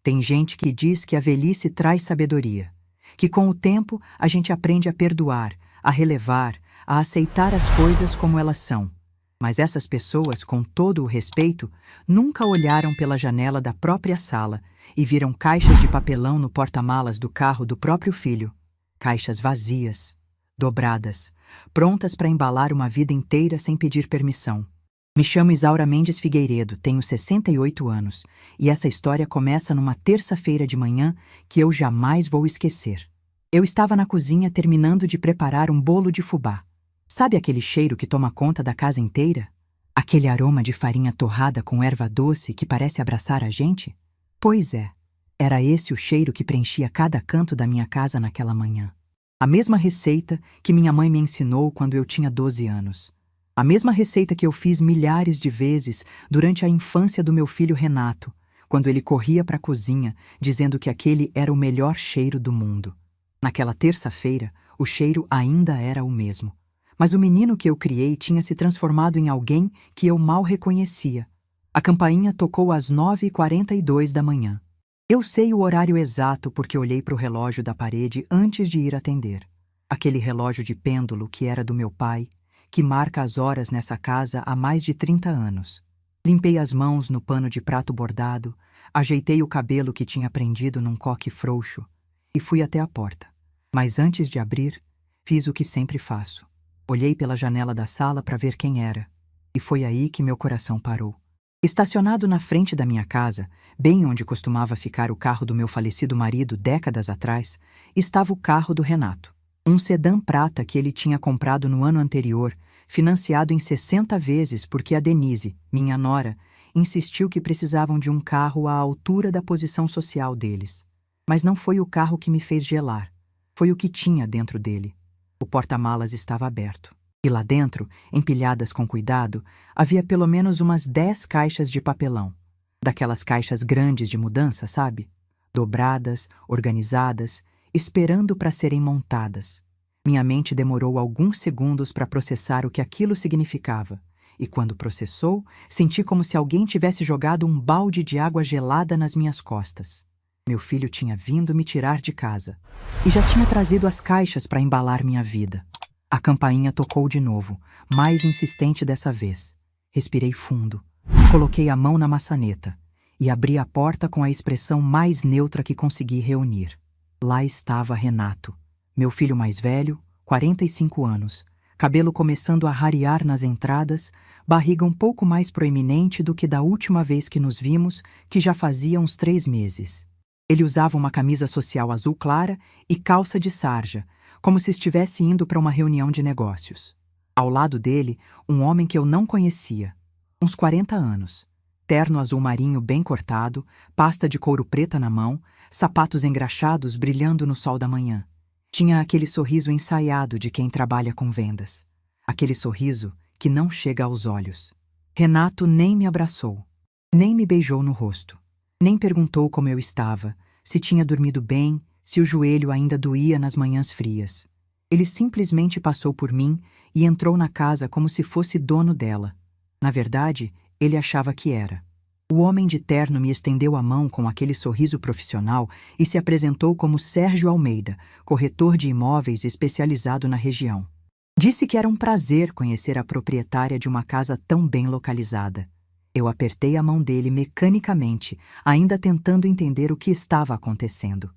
Tem gente que diz que a velhice traz sabedoria, que com o tempo a gente aprende a perdoar, a relevar, a aceitar as coisas como elas são. Mas essas pessoas, com todo o respeito, nunca olharam pela janela da própria sala e viram caixas de papelão no porta-malas do carro do próprio filho. Caixas vazias, dobradas, prontas para embalar uma vida inteira sem pedir permissão. Me chamo Isaura Mendes Figueiredo, tenho 68 anos, e essa história começa numa terça-feira de manhã que eu jamais vou esquecer. Eu estava na cozinha terminando de preparar um bolo de fubá. Sabe aquele cheiro que toma conta da casa inteira? Aquele aroma de farinha torrada com erva doce que parece abraçar a gente? Pois é, era esse o cheiro que preenchia cada canto da minha casa naquela manhã. A mesma receita que minha mãe me ensinou quando eu tinha 12 anos. A mesma receita que eu fiz milhares de vezes durante a infância do meu filho Renato, quando ele corria para a cozinha dizendo que aquele era o melhor cheiro do mundo. Naquela terça-feira, o cheiro ainda era o mesmo. Mas o menino que eu criei tinha se transformado em alguém que eu mal reconhecia. A campainha tocou às 9h42 da manhã. Eu sei o horário exato porque olhei para o relógio da parede antes de ir atender. Aquele relógio de pêndulo que era do meu pai, que marca as horas nessa casa há mais de 30 anos. Limpei as mãos no pano de prato bordado, ajeitei o cabelo que tinha prendido num coque frouxo e fui até a porta. Mas antes de abrir, fiz o que sempre faço. Olhei pela janela da sala para ver quem era, e foi aí que meu coração parou. Estacionado na frente da minha casa, bem onde costumava ficar o carro do meu falecido marido décadas atrás, estava o carro do Renato. Um sedã prata que ele tinha comprado no ano anterior, financiado em 60 vezes porque a Denise, minha nora, insistiu que precisavam de um carro à altura da posição social deles. Mas não foi o carro que me fez gelar, foi o que tinha dentro dele. O porta-malas estava aberto. E lá dentro, empilhadas com cuidado, havia pelo menos umas 10 caixas de papelão. Daquelas caixas grandes de mudança, sabe? Dobradas, organizadas, esperando para serem montadas. Minha mente demorou alguns segundos para processar o que aquilo significava. E quando processou, senti como se alguém tivesse jogado um balde de água gelada nas minhas costas. Meu filho tinha vindo me tirar de casa e já tinha trazido as caixas para embalar minha vida. A campainha tocou de novo, mais insistente dessa vez. Respirei fundo, coloquei a mão na maçaneta e abri a porta com a expressão mais neutra que consegui reunir. Lá estava Renato, meu filho mais velho, 45 anos, cabelo começando a rarear nas entradas, barriga um pouco mais proeminente do que da última vez que nos vimos, que já fazia uns 3 meses. Ele usava uma camisa social azul clara e calça de sarja, como se estivesse indo para uma reunião de negócios. Ao lado dele, um homem que eu não conhecia, uns 40 anos, terno azul marinho bem cortado, pasta de couro preta na mão, sapatos engraxados brilhando no sol da manhã. Tinha aquele sorriso ensaiado de quem trabalha com vendas. Aquele sorriso que não chega aos olhos. Renato nem me abraçou, nem me beijou no rosto. Nem perguntou como eu estava, se tinha dormido bem, se o joelho ainda doía nas manhãs frias. Ele simplesmente passou por mim e entrou na casa como se fosse dono dela. Na verdade, ele achava que era. O homem de terno me estendeu a mão com aquele sorriso profissional e se apresentou como Sérgio Almeida, corretor de imóveis especializado na região. Disse que era um prazer conhecer a proprietária de uma casa tão bem localizada. Eu apertei a mão dele mecanicamente, ainda tentando entender o que estava acontecendo.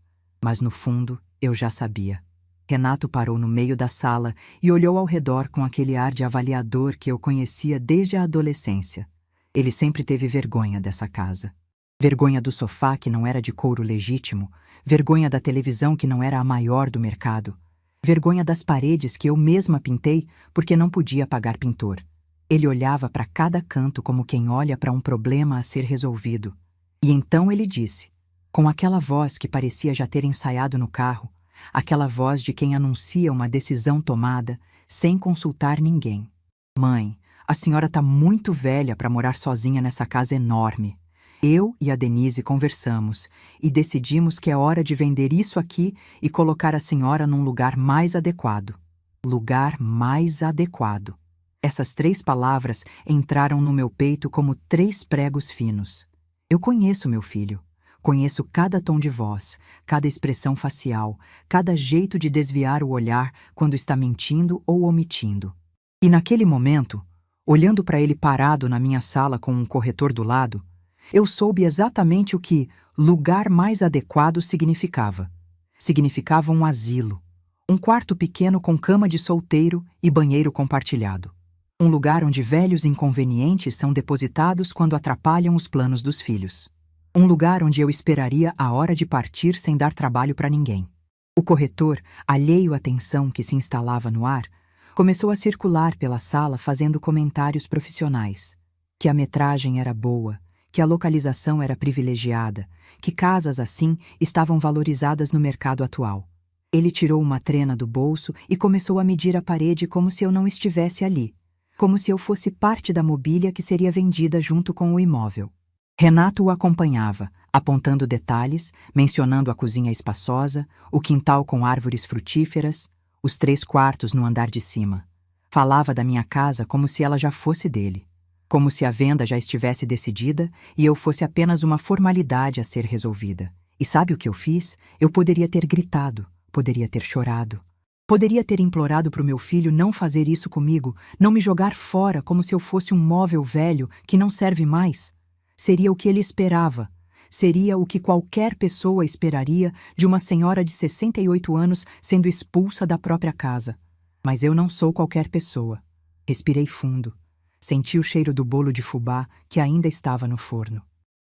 Mas no fundo, eu já sabia. Renato parou no meio da sala e olhou ao redor com aquele ar de avaliador que eu conhecia desde a adolescência. Ele sempre teve vergonha dessa casa. Vergonha do sofá que não era de couro legítimo, vergonha da televisão que não era a maior do mercado, vergonha das paredes que eu mesma pintei porque não podia pagar pintor. Ele olhava para cada canto como quem olha para um problema a ser resolvido. E então ele disse, com aquela voz que parecia já ter ensaiado no carro, aquela voz de quem anuncia uma decisão tomada sem consultar ninguém. Mãe, a senhora está muito velha para morar sozinha nessa casa enorme. Eu e a Denise conversamos e decidimos que é hora de vender isso aqui e colocar a senhora num lugar mais adequado. Lugar mais adequado. Essas 3 palavras entraram no meu peito como 3 pregos finos. Eu conheço meu filho. Conheço cada tom de voz, cada expressão facial, cada jeito de desviar o olhar quando está mentindo ou omitindo. E naquele momento, olhando para ele parado na minha sala com um corretor do lado, eu soube exatamente o que lugar mais adequado significava. Significava um asilo, um quarto pequeno com cama de solteiro e banheiro compartilhado. Um lugar onde velhos inconvenientes são depositados quando atrapalham os planos dos filhos. Um lugar onde eu esperaria a hora de partir sem dar trabalho para ninguém. O corretor, alheio à tensão que se instalava no ar, começou a circular pela sala fazendo comentários profissionais. Que a metragem era boa, que a localização era privilegiada, que casas assim estavam valorizadas no mercado atual. Ele tirou uma trena do bolso e começou a medir a parede como se eu não estivesse ali, como se eu fosse parte da mobília que seria vendida junto com o imóvel. Renato o acompanhava, apontando detalhes, mencionando a cozinha espaçosa, o quintal com árvores frutíferas, os 3 quartos no andar de cima. Falava da minha casa como se ela já fosse dele, como se a venda já estivesse decidida e eu fosse apenas uma formalidade a ser resolvida. E sabe o que eu fiz? Eu poderia ter gritado, poderia ter chorado. Poderia ter implorado para o meu filho não fazer isso comigo, não me jogar fora como se eu fosse um móvel velho que não serve mais. Seria o que ele esperava. Seria o que qualquer pessoa esperaria de uma senhora de 68 anos sendo expulsa da própria casa. Mas eu não sou qualquer pessoa. Respirei fundo. Senti o cheiro do bolo de fubá que ainda estava no forno.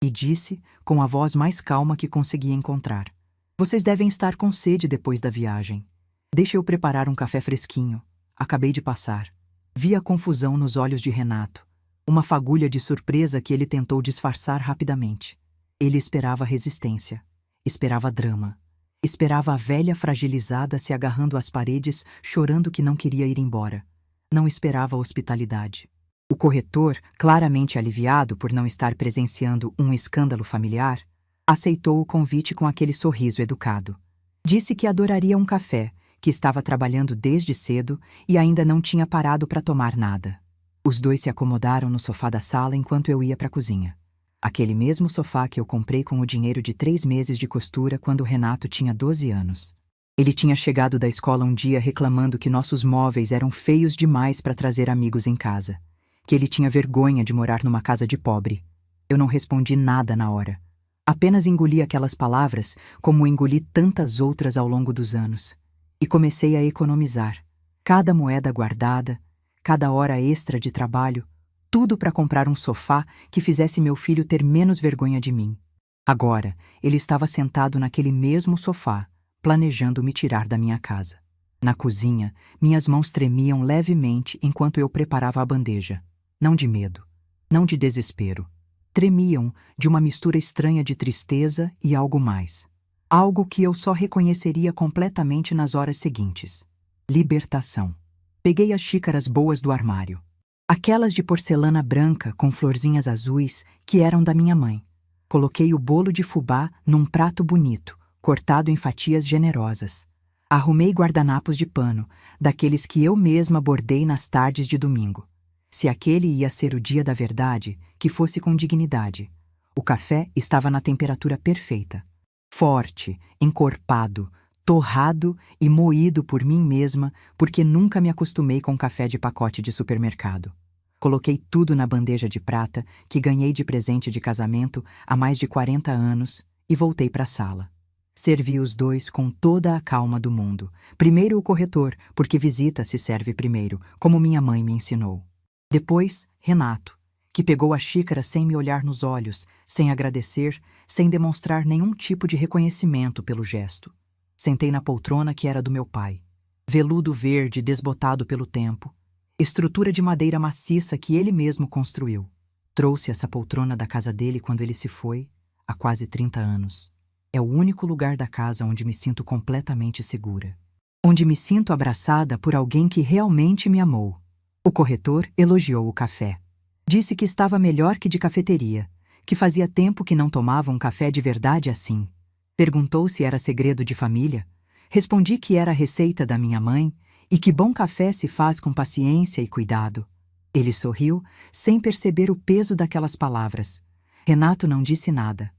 E disse, com a voz mais calma que consegui encontrar: "Vocês devem estar com sede depois da viagem. Deixa eu preparar um café fresquinho. Acabei de passar." Vi a confusão nos olhos de Renato. Uma fagulha de surpresa que ele tentou disfarçar rapidamente. Ele esperava resistência. Esperava drama. Esperava a velha fragilizada se agarrando às paredes, chorando que não queria ir embora. Não esperava hospitalidade. O corretor, claramente aliviado por não estar presenciando um escândalo familiar, aceitou o convite com aquele sorriso educado. Disse que adoraria um café, que estava trabalhando desde cedo e ainda não tinha parado para tomar nada. Os dois se acomodaram no sofá da sala enquanto eu ia para a cozinha. Aquele mesmo sofá que eu comprei com o dinheiro de 3 meses de costura quando o Renato tinha 12 anos. Ele tinha chegado da escola um dia reclamando que nossos móveis eram feios demais para trazer amigos em casa, que ele tinha vergonha de morar numa casa de pobre. Eu não respondi nada na hora. Apenas engoli aquelas palavras como engoli tantas outras ao longo dos anos. E comecei a economizar. Cada moeda guardada, cada hora extra de trabalho, tudo para comprar um sofá que fizesse meu filho ter menos vergonha de mim. Agora, ele estava sentado naquele mesmo sofá, planejando me tirar da minha casa. Na cozinha, minhas mãos tremiam levemente enquanto eu preparava a bandeja. Não de medo, não de desespero. Tremiam de uma mistura estranha de tristeza e algo mais. Algo que eu só reconheceria completamente nas horas seguintes. Libertação. Peguei as xícaras boas do armário. Aquelas de porcelana branca com florzinhas azuis que eram da minha mãe. Coloquei o bolo de fubá num prato bonito, cortado em fatias generosas. Arrumei guardanapos de pano, daqueles que eu mesma bordei nas tardes de domingo. Se aquele ia ser o dia da verdade, que fosse com dignidade. O café estava na temperatura perfeita. Forte, encorpado, torrado e moído por mim mesma, porque nunca me acostumei com café de pacote de supermercado. Coloquei tudo na bandeja de prata que ganhei de presente de casamento há mais de 40 anos e voltei para a sala. Servi os dois com toda a calma do mundo. Primeiro o corretor, porque visita se serve primeiro, como minha mãe me ensinou. Depois, Renato, que pegou a xícara sem me olhar nos olhos, sem agradecer, sem demonstrar nenhum tipo de reconhecimento pelo gesto. Sentei na poltrona que era do meu pai. Veludo verde desbotado pelo tempo. Estrutura de madeira maciça que ele mesmo construiu. Trouxe essa poltrona da casa dele quando ele se foi, há quase 30 anos. É o único lugar da casa onde me sinto completamente segura. Onde me sinto abraçada por alguém que realmente me amou. O corretor elogiou o café. Disse que estava melhor que de cafeteria, que fazia tempo que não tomava um café de verdade assim. Perguntou se era segredo de família. Respondi que era a receita da minha mãe e que bom café se faz com paciência e cuidado. Ele sorriu, sem perceber o peso daquelas palavras. Renato não disse nada.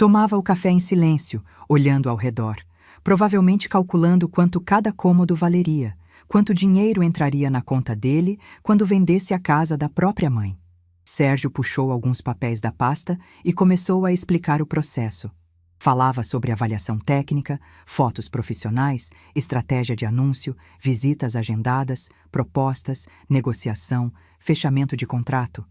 Tomava o café em silêncio, olhando ao redor, provavelmente calculando quanto cada cômodo valeria, quanto dinheiro entraria na conta dele quando vendesse a casa da própria mãe. Sérgio puxou alguns papéis da pasta e começou a explicar o processo. Falava sobre avaliação técnica, fotos profissionais, estratégia de anúncio, visitas agendadas, propostas, negociação, fechamento de contrato.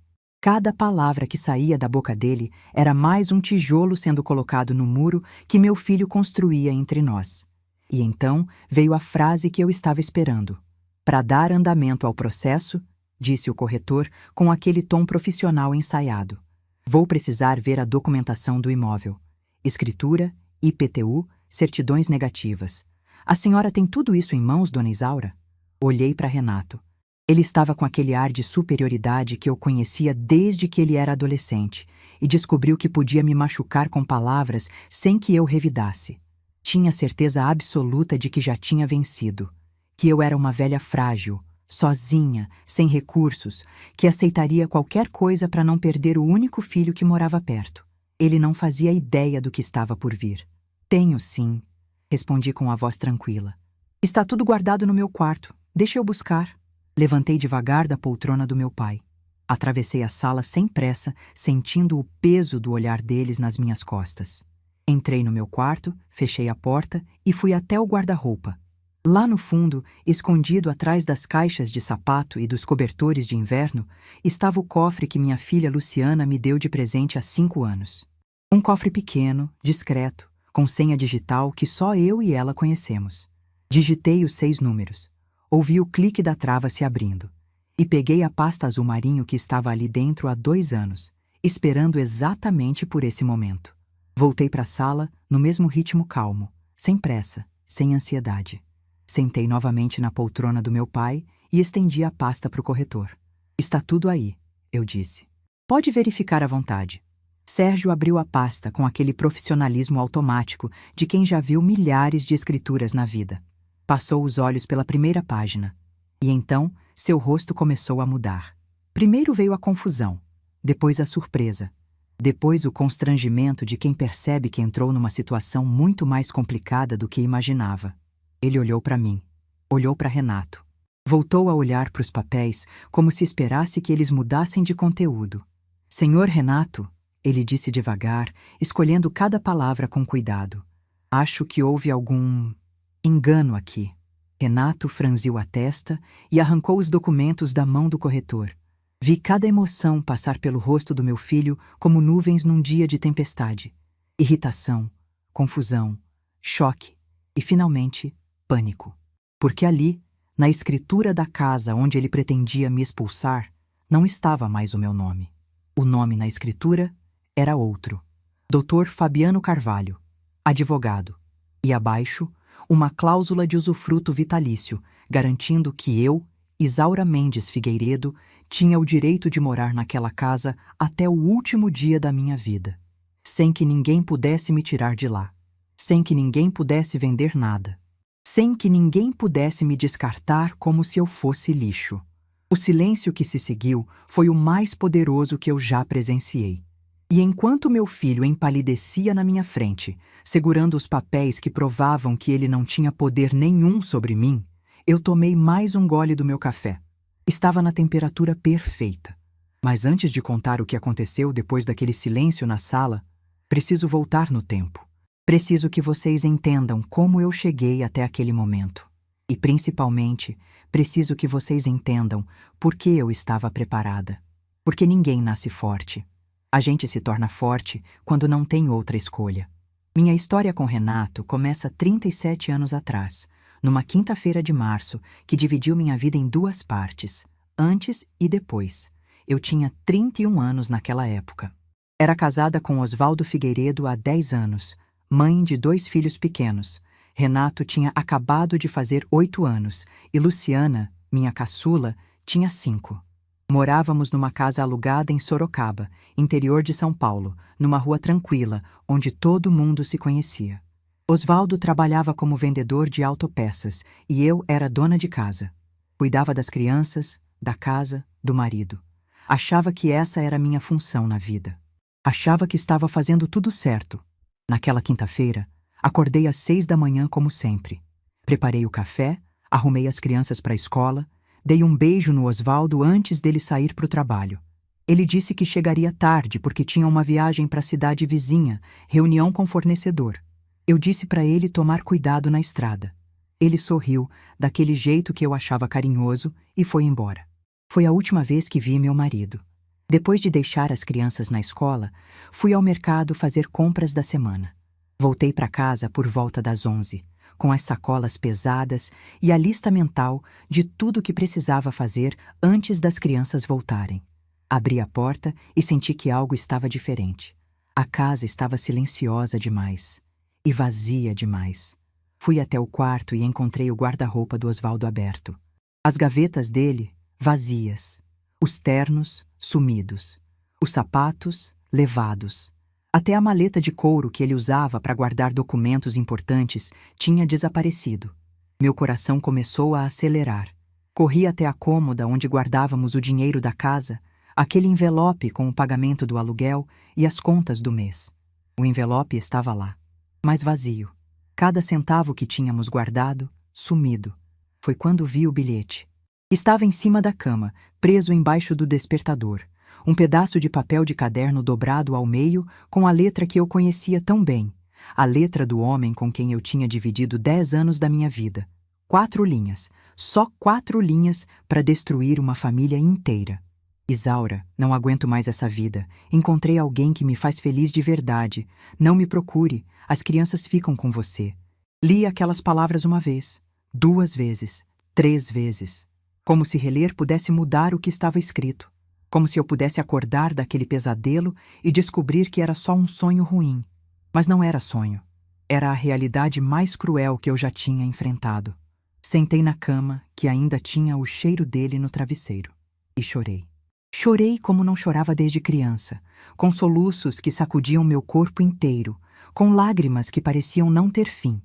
Cada palavra que saía da boca dele era mais um tijolo sendo colocado no muro que meu filho construía entre nós. E então veio a frase que eu estava esperando. Para dar andamento ao processo, disse o corretor com aquele tom profissional ensaiado. Vou precisar ver a documentação do imóvel. Escritura, IPTU, certidões negativas. A senhora tem tudo isso em mãos, dona Isaura? Olhei para Renato. Ele estava com aquele ar de superioridade que eu conhecia desde que ele era adolescente e descobriu que podia me machucar com palavras sem que eu revidasse. Tinha certeza absoluta de que já tinha vencido, que eu era uma velha frágil, sozinha, sem recursos, que aceitaria qualquer coisa para não perder o único filho que morava perto. Ele não fazia ideia do que estava por vir. Tenho sim, respondi com a voz tranquila. Está tudo guardado no meu quarto. Deixa eu buscar. Levantei devagar da poltrona do meu pai. Atravessei a sala sem pressa, sentindo o peso do olhar deles nas minhas costas. Entrei no meu quarto, fechei a porta e fui até o guarda-roupa. Lá no fundo, escondido atrás das caixas de sapato e dos cobertores de inverno, estava o cofre que minha filha Luciana me deu de presente há 5 anos. Um cofre pequeno, discreto, com senha digital que só eu e ela conhecemos. Digitei os 6 números. Ouvi o clique da trava se abrindo. E peguei a pasta azul marinho que estava ali dentro há 2 anos, esperando exatamente por esse momento. Voltei para a sala, no mesmo ritmo calmo, sem pressa, sem ansiedade. Sentei novamente na poltrona do meu pai e estendi a pasta para o corretor. Está tudo aí, eu disse. Pode verificar à vontade. Sérgio abriu a pasta com aquele profissionalismo automático de quem já viu milhares de escrituras na vida. Passou os olhos pela primeira página. E então, seu rosto começou a mudar. Primeiro veio a confusão, depois a surpresa, depois o constrangimento de quem percebe que entrou numa situação muito mais complicada do que imaginava. Ele olhou para mim, olhou para Renato. Voltou a olhar para os papéis como se esperasse que eles mudassem de conteúdo. Senhor Renato, ele disse devagar, escolhendo cada palavra com cuidado. Acho que houve algum engano aqui. Renato franziu a testa e arrancou os documentos da mão do corretor. Vi cada emoção passar pelo rosto do meu filho como nuvens num dia de tempestade. Irritação, confusão, choque e, finalmente, pânico. Porque ali, na escritura da casa onde ele pretendia me expulsar, não estava mais o meu nome. O nome na escritura era outro. Dr. Fabiano Carvalho, advogado. E abaixo, uma cláusula de usufruto vitalício, garantindo que eu, Isaura Mendes Figueiredo, tinha o direito de morar naquela casa até o último dia da minha vida, sem que ninguém pudesse me tirar de lá, sem que ninguém pudesse vender nada, sem que ninguém pudesse me descartar como se eu fosse lixo. O silêncio que se seguiu foi o mais poderoso que eu já presenciei. E enquanto meu filho empalidecia na minha frente, segurando os papéis que provavam que ele não tinha poder nenhum sobre mim, eu tomei mais um gole do meu café. Estava na temperatura perfeita. Mas antes de contar o que aconteceu depois daquele silêncio na sala, preciso voltar no tempo. Preciso que vocês entendam como eu cheguei até aquele momento. E, principalmente, preciso que vocês entendam por que eu estava preparada. Porque ninguém nasce forte. A gente se torna forte quando não tem outra escolha. Minha história com Renato começa 37 anos atrás, numa quinta-feira de março que dividiu minha vida em 2 partes, antes e depois. Eu tinha 31 anos naquela época. Era casada com Osvaldo Figueiredo há 10 anos, mãe de 2 filhos pequenos. Renato tinha acabado de fazer 8 anos e Luciana, minha caçula, tinha 5. Morávamos numa casa alugada em Sorocaba, interior de São Paulo, numa rua tranquila, onde todo mundo se conhecia. Osvaldo trabalhava como vendedor de autopeças e eu era dona de casa. Cuidava das crianças, da casa, do marido. Achava que essa era a minha função na vida. Achava que estava fazendo tudo certo, Naquela quinta-feira, acordei às 6 da manhã como sempre. Preparei o café, arrumei as crianças para a escola, dei um beijo no Osvaldo antes dele sair para o trabalho. Ele disse que chegaria tarde porque tinha uma viagem para a cidade vizinha, reunião com fornecedor. Eu disse para ele tomar cuidado na estrada. Ele sorriu, daquele jeito que eu achava carinhoso, e foi embora. Foi a última vez que vi meu marido. Depois de deixar as crianças na escola, fui ao mercado fazer compras da semana. Voltei para casa por volta das 11, com as sacolas pesadas e a lista mental de tudo o que precisava fazer antes das crianças voltarem. Abri a porta e senti que algo estava diferente. A casa estava silenciosa demais e vazia demais. Fui até o quarto e encontrei o guarda-roupa do Osvaldo aberto. As gavetas dele, vazias. Os ternos, sumidos. Os sapatos, levados. Até a maleta de couro que ele usava para guardar documentos importantes tinha desaparecido. Meu coração começou a acelerar. Corri até a cômoda onde guardávamos o dinheiro da casa, aquele envelope com o pagamento do aluguel e as contas do mês. O envelope estava lá, mas vazio. Cada centavo que tínhamos guardado, sumido. Foi quando vi o bilhete. Estava em cima da cama, preso embaixo do despertador. Um pedaço de papel de caderno dobrado ao meio com a letra que eu conhecia tão bem. A letra do homem com quem eu tinha dividido 10 anos da minha vida. 4 linhas. Só 4 linhas para destruir uma família inteira. Isaura, não aguento mais essa vida. Encontrei alguém que me faz feliz de verdade. Não me procure. As crianças ficam com você. Li aquelas palavras uma vez, 2 vezes, 3 vezes. Como se reler pudesse mudar o que estava escrito. Como se eu pudesse acordar daquele pesadelo e descobrir que era só um sonho ruim. Mas não era sonho. Era a realidade mais cruel que eu já tinha enfrentado. Sentei na cama, que ainda tinha o cheiro dele no travesseiro, e chorei. Chorei como não chorava desde criança, com soluços que sacudiam meu corpo inteiro, com lágrimas que pareciam não ter fim.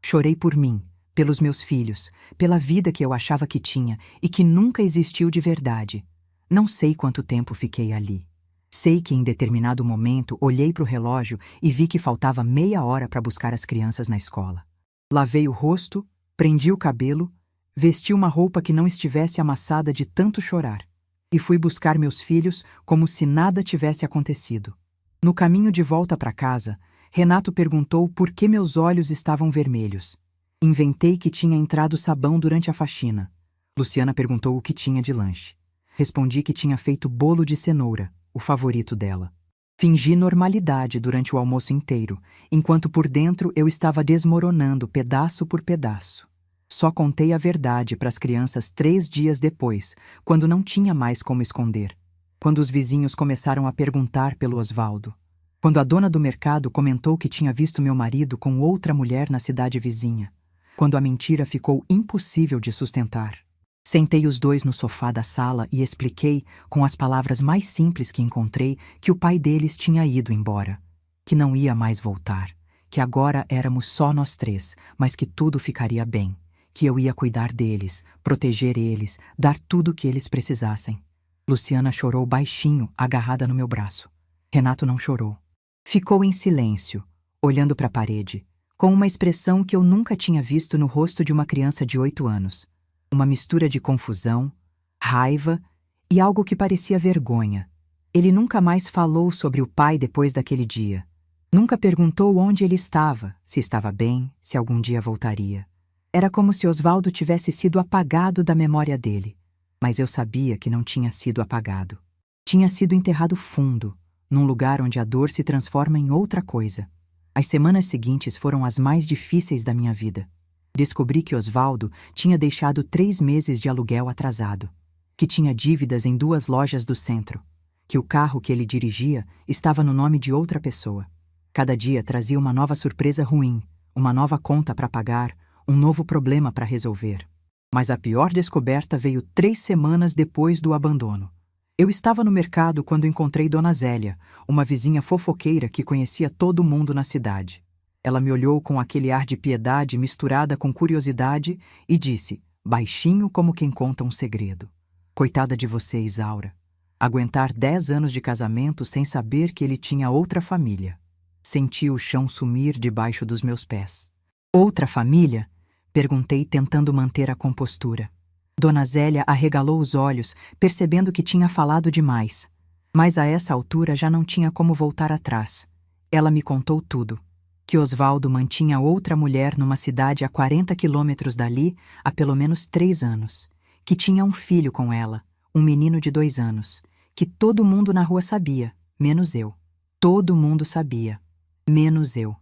Chorei por mim, pelos meus filhos, pela vida que eu achava que tinha e que nunca existiu de verdade. Não sei quanto tempo fiquei ali. Sei que em determinado momento olhei para o relógio e vi que faltava meia hora para buscar as crianças na escola. Lavei o rosto, prendi o cabelo, vesti uma roupa que não estivesse amassada de tanto chorar e fui buscar meus filhos como se nada tivesse acontecido. No caminho de volta para casa, Renato perguntou por que meus olhos estavam vermelhos. Inventei que tinha entrado sabão durante a faxina. Luciana perguntou o que tinha de lanche. Respondi que tinha feito bolo de cenoura, o favorito dela. Fingi normalidade durante o almoço inteiro, enquanto por dentro eu estava desmoronando pedaço por pedaço. Só contei a verdade para as crianças 3 dias depois, quando não tinha mais como esconder. Quando os vizinhos começaram a perguntar pelo Osvaldo. Quando a dona do mercado comentou que tinha visto meu marido com outra mulher na cidade vizinha. Quando a mentira ficou impossível de sustentar. Sentei os dois no sofá da sala e expliquei, com as palavras mais simples que encontrei, que o pai deles tinha ido embora. Que não ia mais voltar. Que agora éramos só nós 3, mas que tudo ficaria bem. Que eu ia cuidar deles, proteger eles, dar tudo o que eles precisassem. Luciana chorou baixinho, agarrada no meu braço. Renato não chorou. Ficou em silêncio, olhando para a parede, com uma expressão que eu nunca tinha visto no rosto de uma criança de 8 anos. Uma mistura de confusão, raiva e algo que parecia vergonha. Ele nunca mais falou sobre o pai depois daquele dia. Nunca perguntou onde ele estava, se estava bem, se algum dia voltaria. Era como se Osvaldo tivesse sido apagado da memória dele. Mas eu sabia que não tinha sido apagado. Tinha sido enterrado fundo, num lugar onde a dor se transforma em outra coisa. As semanas seguintes foram as mais difíceis da minha vida. Descobri que Osvaldo tinha deixado 3 meses de aluguel atrasado, que tinha dívidas em 2 lojas do centro, que o carro que ele dirigia estava no nome de outra pessoa. Cada dia trazia uma nova surpresa ruim, uma nova conta para pagar, um novo problema para resolver. Mas a pior descoberta veio 3 semanas depois do abandono. Eu estava no mercado quando encontrei Dona Zélia, uma vizinha fofoqueira que conhecia todo mundo na cidade. Ela me olhou com aquele ar de piedade misturada com curiosidade e disse, baixinho como quem conta um segredo. Coitada de você, Isaura. Aguentar 10 anos de casamento sem saber que ele tinha outra família. Senti o chão sumir debaixo dos meus pés. Outra família? Perguntei, tentando manter a compostura. Dona Zélia arregalou os olhos, percebendo que tinha falado demais. Mas a essa altura já não tinha como voltar atrás. Ela me contou tudo. Que Osvaldo mantinha outra mulher numa cidade a 40 quilômetros dali há pelo menos 3 anos. Que tinha um filho com ela, um menino de 2 anos. Que todo mundo na rua sabia, menos eu. Todo mundo sabia, menos eu.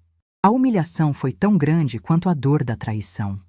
A humilhação foi tão grande quanto a dor da traição.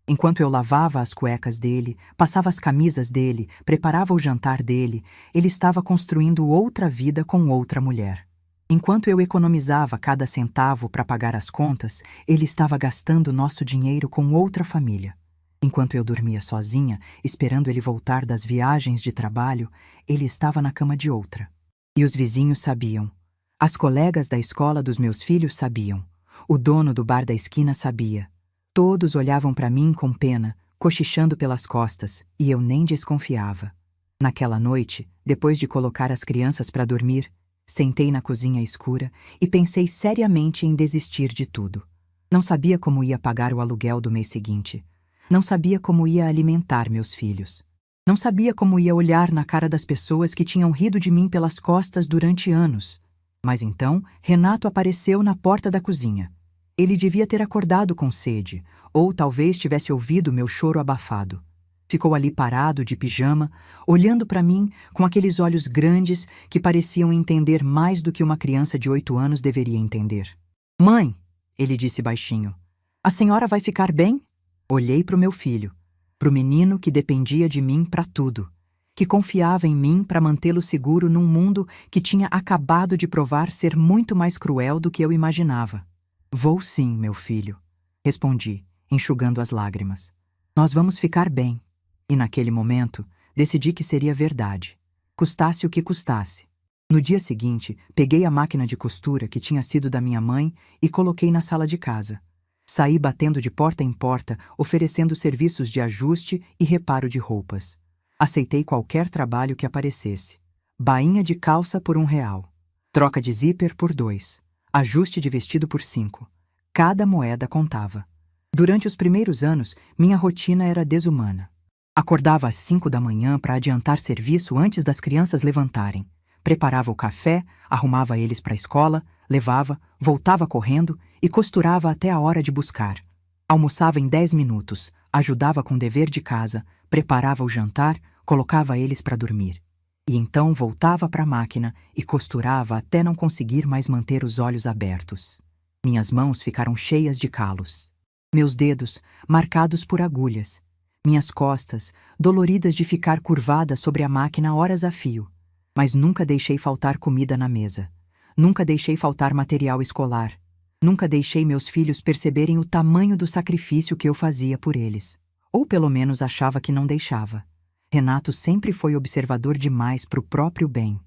Enquanto eu lavava as cuecas dele, passava as camisas dele, preparava o jantar dele, ele estava construindo outra vida com outra mulher. Enquanto eu economizava cada centavo para pagar as contas, ele estava gastando nosso dinheiro com outra família. Enquanto eu dormia sozinha, esperando ele voltar das viagens de trabalho, ele estava na cama de outra. E os vizinhos sabiam. As colegas da escola dos meus filhos sabiam. O dono do bar da esquina sabia. Todos olhavam para mim com pena, cochichando pelas costas, e eu nem desconfiava. Naquela noite, depois de colocar as crianças para dormir, sentei na cozinha escura e pensei seriamente em desistir de tudo. Não sabia como ia pagar o aluguel do mês seguinte. Não sabia como ia alimentar meus filhos. Não sabia como ia olhar na cara das pessoas que tinham rido de mim pelas costas durante anos. Mas então, Renato apareceu na porta da cozinha. Ele devia ter acordado com sede, ou talvez tivesse ouvido meu choro abafado. Ficou ali parado, de pijama, olhando para mim com aqueles olhos grandes que pareciam entender mais do que uma criança de 8 anos deveria entender. "Mãe", ele disse baixinho, "a senhora vai ficar bem?" Olhei para o meu filho, para o menino que dependia de mim para tudo, que confiava em mim para mantê-lo seguro num mundo que tinha acabado de provar ser muito mais cruel do que eu imaginava. "Vou sim, meu filho", respondi, enxugando as lágrimas. "Nós vamos ficar bem." E naquele momento, decidi que seria verdade, custasse o que custasse. No dia seguinte, peguei a máquina de costura que tinha sido da minha mãe e coloquei na sala de casa. Saí batendo de porta em porta, oferecendo serviços de ajuste e reparo de roupas. Aceitei qualquer trabalho que aparecesse. Bainha de calça por R$1, troca de zíper por 2, ajuste de vestido por 5. Cada moeda contava. Durante os primeiros anos, minha rotina era desumana. Acordava às 5 da manhã para adiantar serviço antes das crianças levantarem. Preparava o café, arrumava eles para a escola, levava, voltava correndo e costurava até a hora de buscar. Almoçava em 10 minutos, ajudava com o dever de casa, preparava o jantar, colocava eles para dormir. E então voltava para a máquina e costurava até não conseguir mais manter os olhos abertos. Minhas mãos ficaram cheias de calos. Meus dedos, marcados por agulhas. Minhas costas, doloridas de ficar curvada sobre a máquina horas a fio. Mas nunca deixei faltar comida na mesa. Nunca deixei faltar material escolar. Nunca deixei meus filhos perceberem o tamanho do sacrifício que eu fazia por eles. Ou pelo menos achava que não deixava. Renato sempre foi observador demais para o próprio bem.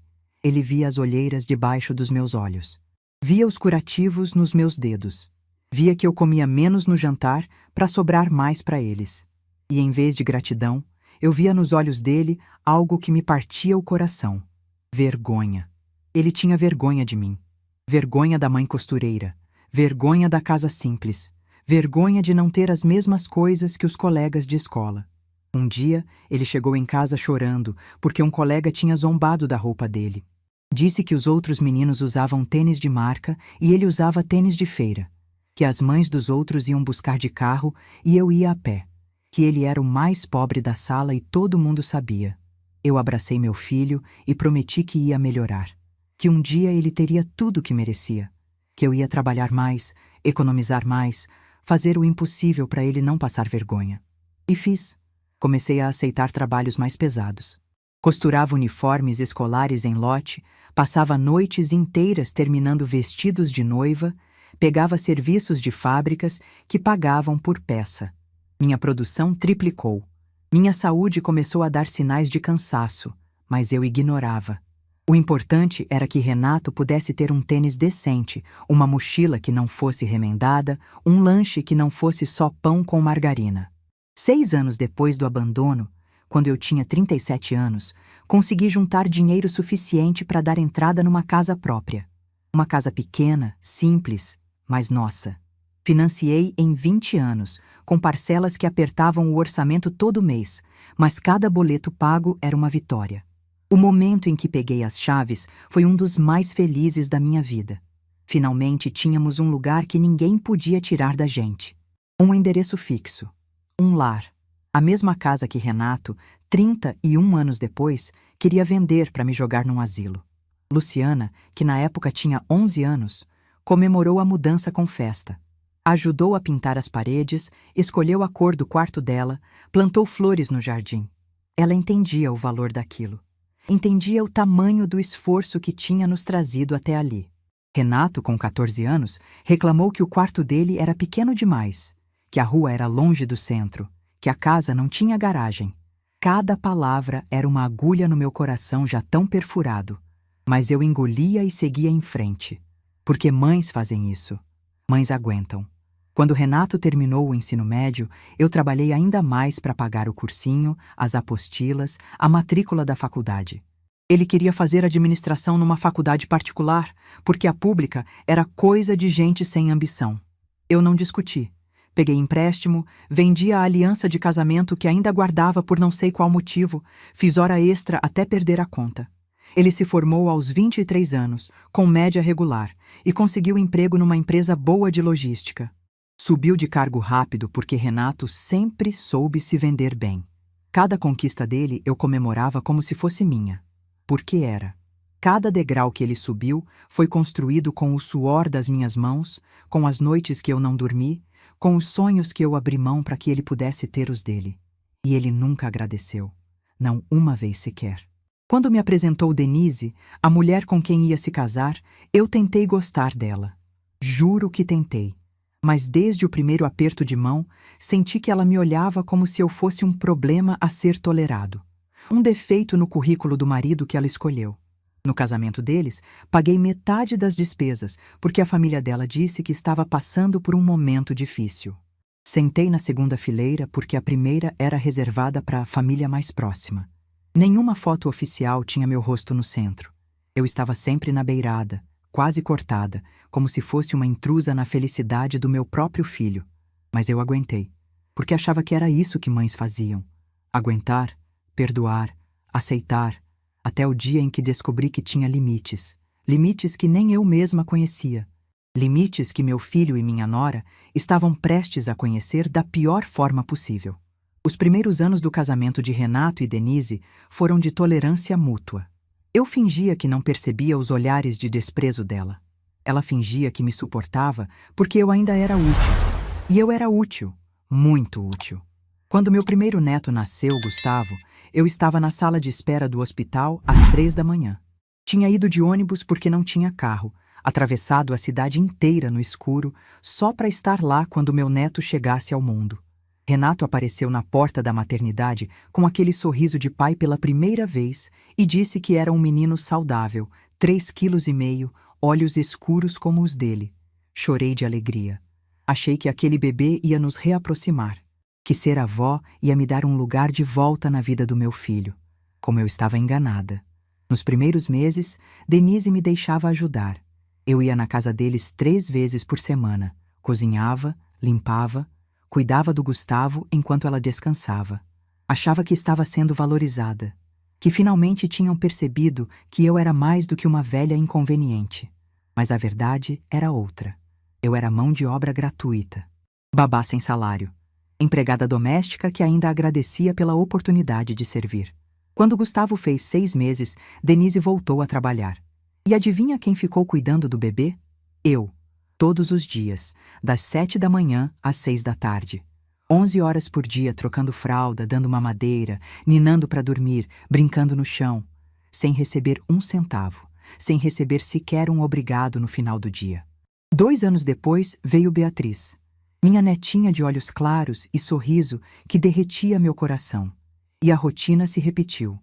Ele via as olheiras debaixo dos meus olhos. Via os curativos nos meus dedos. Via que eu comia menos no jantar para sobrar mais para eles. E em vez de gratidão, eu via nos olhos dele algo que me partia o coração. Vergonha. Ele tinha vergonha de mim. Vergonha da mãe costureira. Vergonha da casa simples. Vergonha de não ter as mesmas coisas que os colegas de escola. Um dia, ele chegou em casa chorando porque um colega tinha zombado da roupa dele. Disse que os outros meninos usavam tênis de marca e ele usava tênis de feira. Que as mães dos outros iam buscar de carro e eu ia a pé. Que ele era o mais pobre da sala e todo mundo sabia. Eu abracei meu filho e prometi que ia melhorar. Que um dia ele teria tudo o que merecia. Que eu ia trabalhar mais, economizar mais, fazer o impossível para ele não passar vergonha. E fiz. Comecei a aceitar trabalhos mais pesados. Costurava uniformes escolares em lote, passava noites inteiras terminando vestidos de noiva, pegava serviços de fábricas que pagavam por peça. Minha produção triplicou. Minha saúde começou a dar sinais de cansaço, mas eu ignorava. O importante era que Renato pudesse ter um tênis decente, uma mochila que não fosse remendada, um lanche que não fosse só pão com margarina. 6 anos depois do abandono, quando eu tinha 37 anos, consegui juntar dinheiro suficiente para dar entrada numa casa própria. Uma casa pequena, simples, mas nossa. Financiei em 20 anos, com parcelas que apertavam o orçamento todo mês, mas cada boleto pago era uma vitória. O momento em que peguei as chaves foi um dos mais felizes da minha vida. Finalmente tínhamos um lugar que ninguém podia tirar da gente. Um endereço fixo. Um lar. A mesma casa que Renato, 31 anos depois, queria vender para me jogar num asilo. Luciana, que na época tinha 11 anos, comemorou a mudança com festa. Ajudou a pintar as paredes, escolheu a cor do quarto dela, plantou flores no jardim. Ela entendia o valor daquilo. Entendia o tamanho do esforço que tinha nos trazido até ali. Renato, com 14 anos, reclamou que o quarto dele era pequeno demais, que a rua era longe do centro, que a casa não tinha garagem. Cada palavra era uma agulha no meu coração já tão perfurado. Mas eu engolia e seguia em frente. Porque mães fazem isso. Mães aguentam. Quando Renato terminou o ensino médio, eu trabalhei ainda mais para pagar o cursinho, as apostilas, a matrícula da faculdade. Ele queria fazer administração numa faculdade particular, porque a pública era coisa de gente sem ambição. Eu não discuti. Peguei empréstimo, vendi a aliança de casamento que ainda guardava por não sei qual motivo, fiz hora extra até perder a conta. Ele se formou aos 23 anos, com média regular, e conseguiu emprego numa empresa boa de logística. Subiu de cargo rápido porque Renato sempre soube se vender bem. Cada conquista dele eu comemorava como se fosse minha. Porque era. Cada degrau que ele subiu foi construído com o suor das minhas mãos, com as noites que eu não dormi, com os sonhos que eu abri mão para que ele pudesse ter os dele. E ele nunca agradeceu. Não uma vez sequer. Quando me apresentou Denise, a mulher com quem ia se casar, eu tentei gostar dela. Juro que tentei. Mas desde o primeiro aperto de mão, senti que ela me olhava como se eu fosse um problema a ser tolerado. Um defeito no currículo do marido que ela escolheu. No casamento deles, paguei metade das despesas, porque a família dela disse que estava passando por um momento difícil. Sentei na segunda fileira porque a primeira era reservada para a família mais próxima. Nenhuma foto oficial tinha meu rosto no centro. Eu estava sempre na beirada, quase cortada, como se fosse uma intrusa na felicidade do meu próprio filho. Mas eu aguentei, porque achava que era isso que mães faziam. Aguentar, perdoar, aceitar, até o dia em que descobri que tinha limites. Limites que nem eu mesma conhecia. Limites que meu filho e minha nora estavam prestes a conhecer da pior forma possível. Os primeiros anos do casamento de Renato e Denise foram de tolerância mútua. Eu fingia que não percebia os olhares de desprezo dela. Ela fingia que me suportava porque eu ainda era útil. E eu era útil, muito útil. Quando meu primeiro neto nasceu, Gustavo, eu estava na sala de espera do hospital às 3 da manhã. Tinha ido de ônibus porque não tinha carro, atravessado a cidade inteira no escuro, só para estar lá quando meu neto chegasse ao mundo. Renato apareceu na porta da maternidade com aquele sorriso de pai pela primeira vez e disse que era um menino saudável, 3,5 quilos, olhos escuros como os dele. Chorei de alegria. Achei que aquele bebê ia nos reaproximar, que ser avó ia me dar um lugar de volta na vida do meu filho. Como eu estava enganada. Nos primeiros meses, Denise me deixava ajudar. Eu ia na casa deles 3 vezes por semana, cozinhava, limpava, cuidava do Gustavo enquanto ela descansava. Achava que estava sendo valorizada, que finalmente tinham percebido que eu era mais do que uma velha inconveniente. Mas a verdade era outra. Eu era mão de obra gratuita. Babá sem salário. Empregada doméstica que ainda agradecia pela oportunidade de servir. Quando Gustavo fez 6 meses, Denise voltou a trabalhar. E adivinha quem ficou cuidando do bebê? Eu. Todos os dias, das 7 da manhã às 6 da tarde. 11 horas por dia trocando fralda, dando mamadeira, ninando para dormir, brincando no chão. Sem receber um centavo. Sem receber sequer um obrigado no final do dia. 2 anos depois, veio Beatriz. Minha netinha de olhos claros e sorriso que derretia meu coração. E a rotina se repetiu.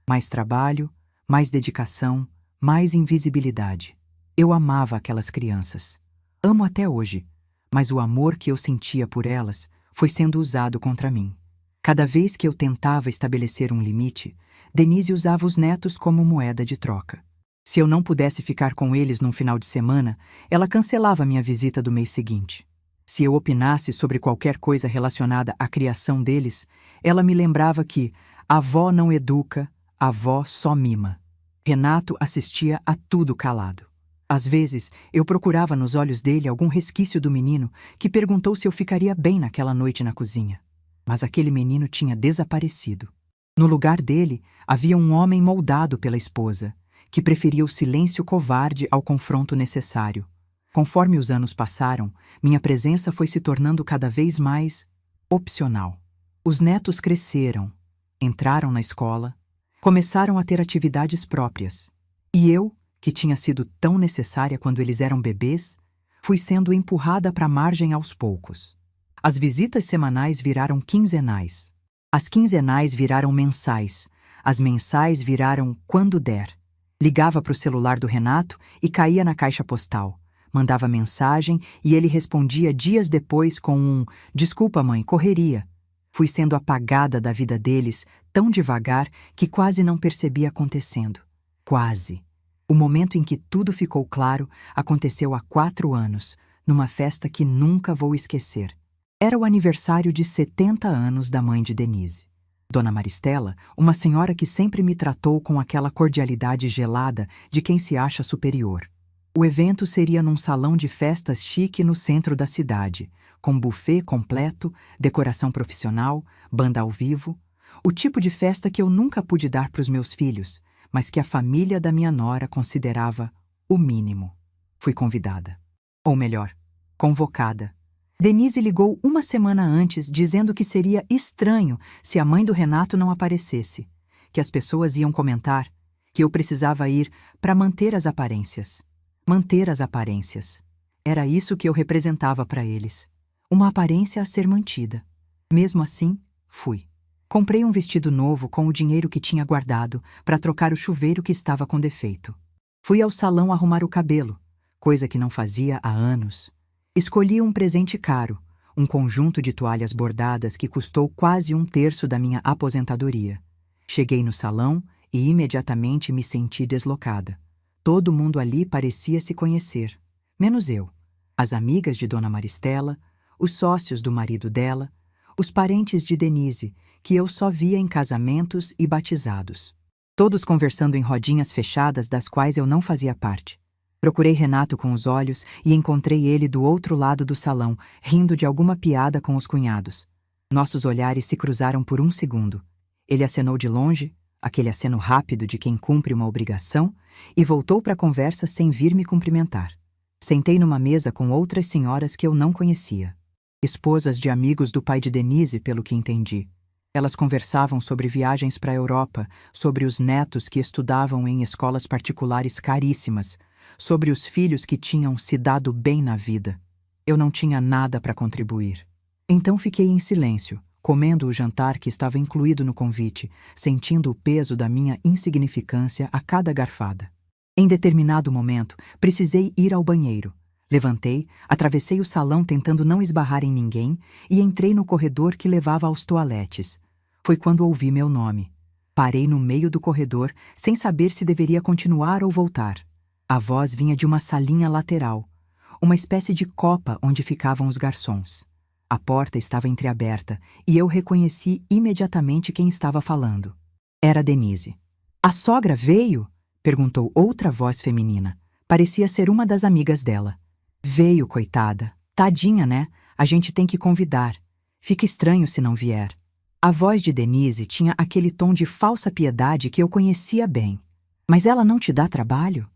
Mais trabalho, mais dedicação, mais invisibilidade. Eu amava aquelas crianças. Amo até hoje, mas o amor que eu sentia por elas foi sendo usado contra mim. Cada vez que eu tentava estabelecer um limite, Denise usava os netos como moeda de troca. Se eu não pudesse ficar com eles num final de semana, ela cancelava minha visita do mês seguinte. Se eu opinasse sobre qualquer coisa relacionada à criação deles, ela me lembrava que a avó não educa, a avó só mima. Renato assistia a tudo calado. Às vezes, eu procurava nos olhos dele algum resquício do menino que perguntou se eu ficaria bem naquela noite na cozinha. Mas aquele menino tinha desaparecido. No lugar dele, havia um homem moldado pela esposa, que preferia o silêncio covarde ao confronto necessário. Conforme os anos passaram, minha presença foi se tornando cada vez mais opcional. Os netos cresceram, entraram na escola, começaram a ter atividades próprias. E eu, que tinha sido tão necessária quando eles eram bebês, fui sendo empurrada para a margem aos poucos. As visitas semanais viraram quinzenais. As quinzenais viraram mensais. As mensais viraram quando der. Ligava para o celular do Renato e caía na caixa postal. Mandava mensagem e ele respondia dias depois com um "Desculpa, mãe, correria". Fui sendo apagada da vida deles tão devagar que quase não percebi acontecendo. Quase. O momento em que tudo ficou claro aconteceu há 4 anos, numa festa que nunca vou esquecer. Era o aniversário de 70 anos da mãe de Denise. Dona Maristela, uma senhora que sempre me tratou com aquela cordialidade gelada de quem se acha superior. O evento seria num salão de festas chique no centro da cidade, com buffet completo, decoração profissional, banda ao vivo, o tipo de festa que eu nunca pude dar para os meus filhos, mas que a família da minha nora considerava o mínimo. Fui convidada. Ou melhor, convocada. Denise ligou uma semana antes dizendo que seria estranho se a mãe do Renato não aparecesse, que as pessoas iam comentar, que eu precisava ir para manter as aparências. Manter as aparências. Era isso que eu representava para eles. Uma aparência a ser mantida. Mesmo assim, fui. Comprei um vestido novo com o dinheiro que tinha guardado para trocar o chuveiro que estava com defeito. Fui ao salão arrumar o cabelo, coisa que não fazia há anos. Escolhi um presente caro, um conjunto de toalhas bordadas que custou quase 1/3 da minha aposentadoria. Cheguei no salão e imediatamente me senti deslocada. Todo mundo ali parecia se conhecer, menos eu. As amigas de Dona Maristela, os sócios do marido dela, os parentes de Denise, que eu só via em casamentos e batizados. Todos conversando em rodinhas fechadas das quais eu não fazia parte. Procurei Renato com os olhos e encontrei ele do outro lado do salão, rindo de alguma piada com os cunhados. Nossos olhares se cruzaram por um segundo. Ele acenou de longe, aquele aceno rápido de quem cumpre uma obrigação, e voltou para a conversa sem vir me cumprimentar. Sentei numa mesa com outras senhoras que eu não conhecia. Esposas de amigos do pai de Denise, pelo que entendi. Elas conversavam sobre viagens para a Europa, sobre os netos que estudavam em escolas particulares caríssimas, sobre os filhos que tinham se dado bem na vida. Eu não tinha nada para contribuir. Então fiquei em silêncio, comendo o jantar que estava incluído no convite, sentindo o peso da minha insignificância a cada garfada. Em determinado momento, precisei ir ao banheiro. Levantei, atravessei o salão tentando não esbarrar em ninguém e entrei no corredor que levava aos toaletes. Foi quando ouvi meu nome. Parei no meio do corredor, sem saber se deveria continuar ou voltar. A voz vinha de uma salinha lateral, uma espécie de copa onde ficavam os garçons. A porta estava entreaberta e eu reconheci imediatamente quem estava falando. Era Denise. "A sogra veio?" perguntou outra voz feminina. Parecia ser uma das amigas dela. "Veio, coitada. Tadinha, né? A gente tem que convidar. Fica estranho se não vier." A voz de Denise tinha aquele tom de falsa piedade que eu conhecia bem. "Mas ela não te dá trabalho?"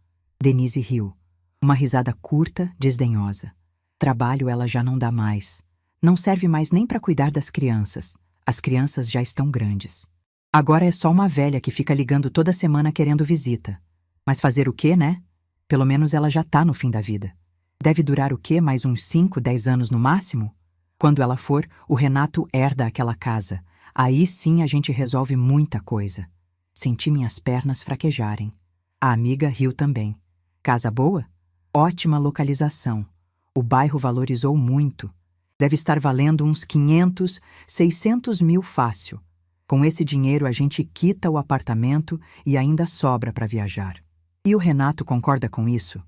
Denise riu. Uma risada curta, desdenhosa. "Trabalho ela já não dá mais. Não serve mais nem para cuidar das crianças. As crianças já estão grandes. Agora é só uma velha que fica ligando toda semana querendo visita. Mas fazer o quê, né? Pelo menos ela já tá no fim da vida. Deve durar o quê? Mais uns 5, 10 anos no máximo? Quando ela for, o Renato herda aquela casa. Aí sim a gente resolve muita coisa." Senti minhas pernas fraquejarem. A amiga riu também. "Casa boa? Ótima localização. O bairro valorizou muito. Deve estar valendo uns 500, 600 mil fácil. Com esse dinheiro a gente quita o apartamento e ainda sobra para viajar." E o Renato concorda com isso?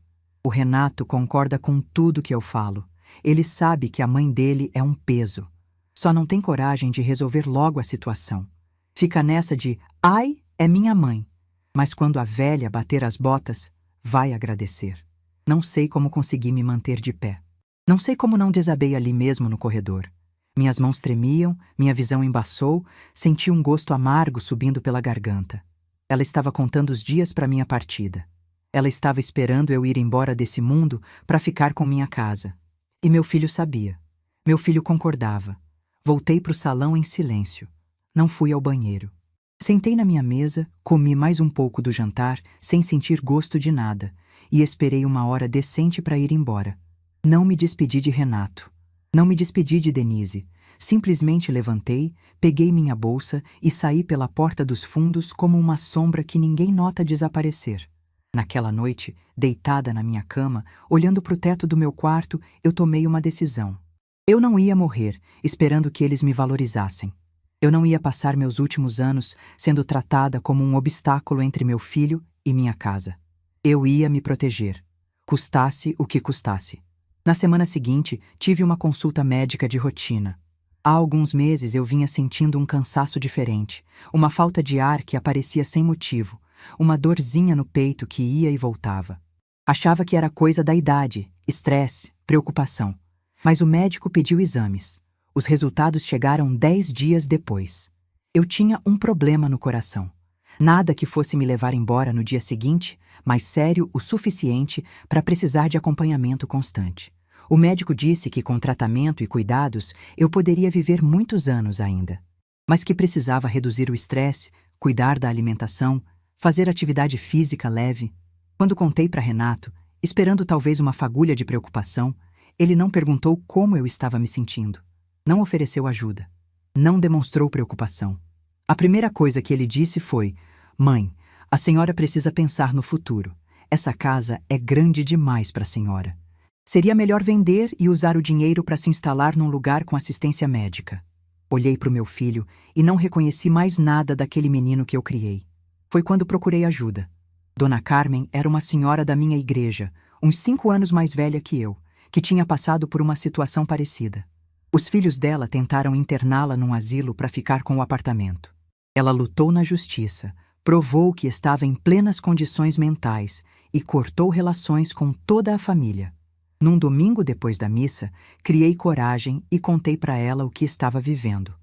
O Renato concorda com tudo que eu falo. Ele sabe que a mãe dele é um peso. Só não tem coragem de resolver logo a situação. Fica nessa de, ai, é minha mãe. Mas quando a velha bater as botas, vai agradecer. Não sei como consegui me manter de pé. Não sei como não desabei ali mesmo no corredor. Minhas mãos tremiam, minha visão embaçou, senti um gosto amargo subindo pela garganta. Ela estava contando os dias para minha partida. Ela estava esperando eu ir embora desse mundo para ficar com minha casa. E meu filho sabia. Meu filho concordava. Voltei para o salão em silêncio. Não fui ao banheiro. Sentei na minha mesa, comi mais um pouco do jantar, sem sentir gosto de nada, e esperei uma hora decente para ir embora. Não me despedi de Renato. Não me despedi de Denise. Simplesmente levantei, peguei minha bolsa e saí pela porta dos fundos como uma sombra que ninguém nota desaparecer. Naquela noite, deitada na minha cama, olhando para o teto do meu quarto, eu tomei uma decisão. Eu não ia morrer, esperando que eles me valorizassem. Eu não ia passar meus últimos anos sendo tratada como um obstáculo entre meu filho e minha casa. Eu ia me proteger, custasse o que custasse. Na semana seguinte, tive uma consulta médica de rotina. Há alguns meses eu vinha sentindo um cansaço diferente, uma falta de ar que aparecia sem motivo, uma dorzinha no peito que ia e voltava. Achava que era coisa da idade, estresse, preocupação. Mas o médico pediu exames. Os resultados chegaram 10 dias depois. Eu tinha um problema no coração. Nada que fosse me levar embora no dia seguinte, mas sério o suficiente para precisar de acompanhamento constante. O médico disse que com tratamento e cuidados eu poderia viver muitos anos ainda, mas que precisava reduzir o estresse, cuidar da alimentação, fazer atividade física leve. Quando contei para Renato, esperando talvez uma fagulha de preocupação, ele não perguntou como eu estava me sentindo. Não ofereceu ajuda. Não demonstrou preocupação. A primeira coisa que ele disse foi: "Mãe, a senhora precisa pensar no futuro. Essa casa é grande demais para a senhora. Seria melhor vender e usar o dinheiro para se instalar num lugar com assistência médica." Olhei para o meu filho e não reconheci mais nada daquele menino que eu criei. Foi quando procurei ajuda. Dona Carmen era uma senhora da minha igreja, uns 5 anos mais velha que eu, que tinha passado por uma situação parecida. Os filhos dela tentaram interná-la num asilo para ficar com o apartamento. Ela lutou na justiça, provou que estava em plenas condições mentais e cortou relações com toda a família. Num domingo depois da missa, criei coragem e contei para ela o que estava vivendo.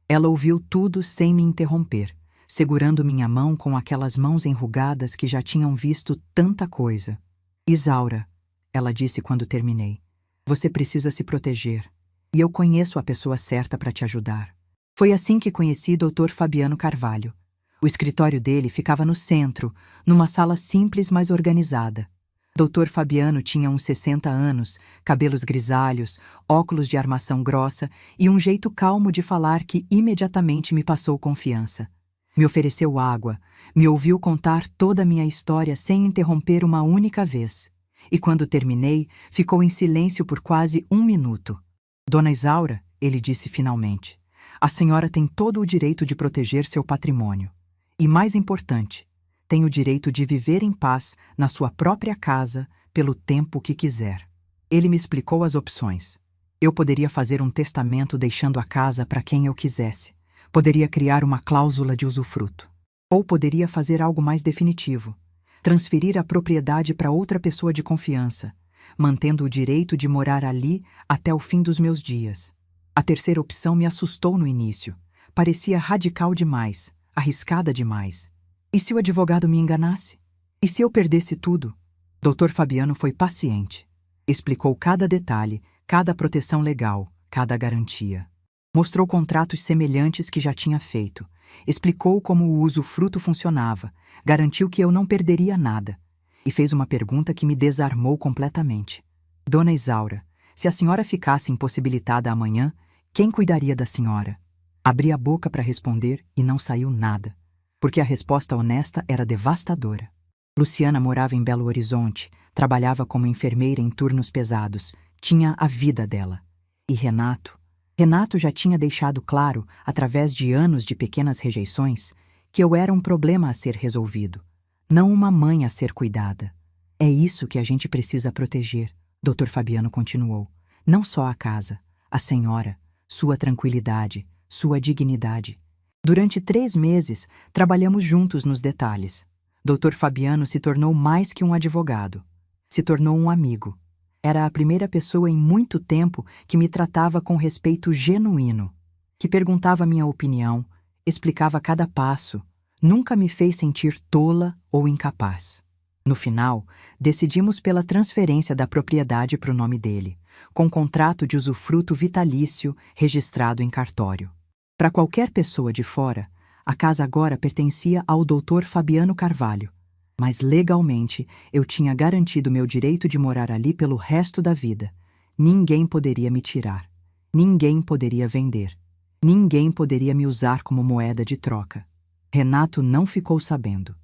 Ela ouviu tudo sem me interromper, segurando minha mão com aquelas mãos enrugadas que já tinham visto tanta coisa. "Isaura", ela disse quando terminei, "você precisa se proteger. E eu conheço a pessoa certa para te ajudar." Foi assim que conheci Dr. Fabiano Carvalho. O escritório dele ficava no centro, numa sala simples mas organizada. Dr. Fabiano tinha uns 60 anos, cabelos grisalhos, óculos de armação grossa e um jeito calmo de falar que imediatamente me passou confiança. Me ofereceu água, me ouviu contar toda a minha história sem interromper uma única vez. E quando terminei, ficou em silêncio por quase 1 minuto. "Dona Isaura", ele disse finalmente, "a senhora tem todo o direito de proteger seu patrimônio. E mais importante, tem o direito de viver em paz na sua própria casa pelo tempo que quiser." Ele me explicou as opções. Eu poderia fazer um testamento deixando a casa para quem eu quisesse. Poderia criar uma cláusula de usufruto. Ou poderia fazer algo mais definitivo. Transferir a propriedade para outra pessoa de confiança, mantendo o direito de morar ali até o fim dos meus dias. A terceira opção me assustou no início. Parecia radical demais, arriscada demais. E se o advogado me enganasse? E se eu perdesse tudo? Dr. Fabiano foi paciente. Explicou cada detalhe, cada proteção legal, cada garantia. Mostrou contratos semelhantes que já tinha feito. Explicou como o usufruto funcionava. Garantiu que eu não perderia nada. E fez uma pergunta que me desarmou completamente. "Dona Isaura, se a senhora ficasse impossibilitada amanhã, quem cuidaria da senhora?" Abri a boca para responder e não saiu nada, porque a resposta honesta era devastadora. Luciana morava em Belo Horizonte, trabalhava como enfermeira em turnos pesados, tinha a vida dela. E Renato já tinha deixado claro, através de anos de pequenas rejeições, que eu era um problema a ser resolvido. não uma mãe a ser cuidada. É isso que a gente precisa proteger, Dr. Fabiano continuou. Não só a casa, a senhora, sua tranquilidade, sua dignidade. Durante 3 meses, trabalhamos juntos nos detalhes. Dr. Fabiano se tornou mais que um advogado. Se tornou um amigo. Era a primeira pessoa em muito tempo que me tratava com respeito genuíno, que perguntava minha opinião, explicava cada passo, nunca me fez sentir tola ou incapaz. No final, decidimos pela transferência da propriedade para o nome dele, com contrato de usufruto vitalício registrado em cartório. Para qualquer pessoa de fora, a casa agora pertencia ao Dr. Fabiano Carvalho, mas legalmente eu tinha garantido meu direito de morar ali pelo resto da vida. Ninguém poderia me tirar. Ninguém poderia vender. Ninguém poderia me usar como moeda de troca. Renato não ficou sabendo.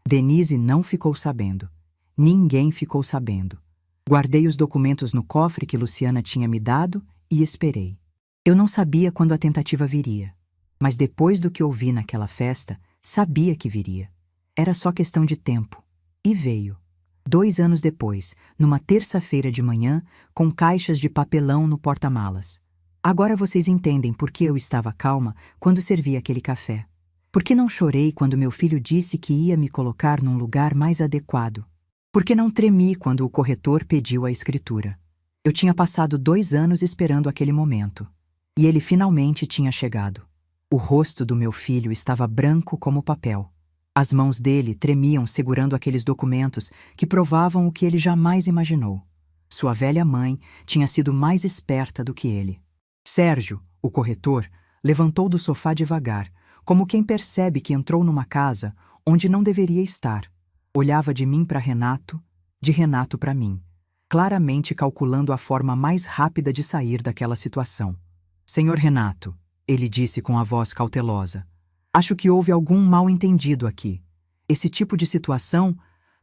Denise não ficou sabendo. Ninguém ficou sabendo. Guardei os documentos no cofre que Luciana tinha me dado e esperei. Eu não sabia quando a tentativa viria, mas depois do que ouvi naquela festa, sabia que viria. Era só questão de tempo. E veio. 2 anos depois, numa terça-feira de manhã, com caixas de papelão no porta-malas. Agora vocês entendem por que eu estava calma quando servi aquele café. Por que não chorei quando meu filho disse que ia me colocar num lugar mais adequado? Por que não tremi quando o corretor pediu a escritura? Eu tinha passado 2 anos esperando aquele momento. E ele finalmente tinha chegado. O rosto do meu filho estava branco como papel. As mãos dele tremiam segurando aqueles documentos que provavam o que ele jamais imaginou. Sua velha mãe tinha sido mais esperta do que ele. Sérgio, o corretor, levantou do sofá devagar, como quem percebe que entrou numa casa onde não deveria estar. Olhava de mim para Renato, de Renato para mim, claramente calculando a forma mais rápida de sair daquela situação. Senhor Renato, ele disse com a voz cautelosa, acho que houve algum mal-entendido aqui. Esse tipo de situação,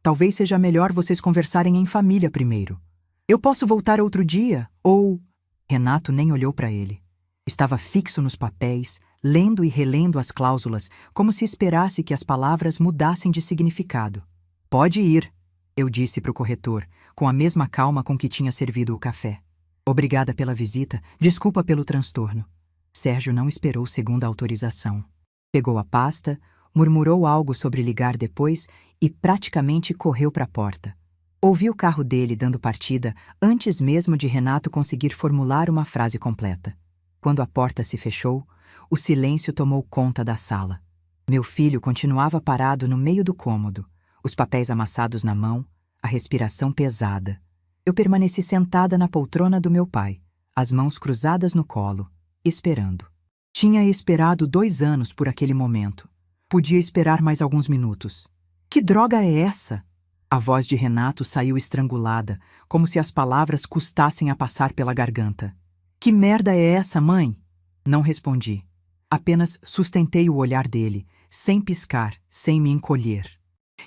talvez seja melhor vocês conversarem em família primeiro. Eu posso voltar outro dia, ou... Renato nem olhou para ele. Estava fixo nos papéis, lendo e relendo as cláusulas, como se esperasse que as palavras mudassem de significado. Pode ir, eu disse para o corretor, com a mesma calma com que tinha servido o café. Obrigada pela visita, desculpa pelo transtorno. Sérgio não esperou segunda autorização. Pegou a pasta, murmurou algo sobre ligar depois e praticamente correu para a porta. Ouvi o carro dele dando partida antes mesmo de Renato conseguir formular uma frase completa. Quando a porta se fechou, o silêncio tomou conta da sala. Meu filho continuava parado no meio do cômodo, os papéis amassados na mão, a respiração pesada. Eu permaneci sentada na poltrona do meu pai, as mãos cruzadas no colo, esperando. Tinha esperado 2 anos por aquele momento. Podia esperar mais alguns minutos. Que droga é essa? A voz de Renato saiu estrangulada, como se as palavras custassem a passar pela garganta. Que merda é essa, mãe? Não respondi. Apenas sustentei o olhar dele, sem piscar, sem me encolher.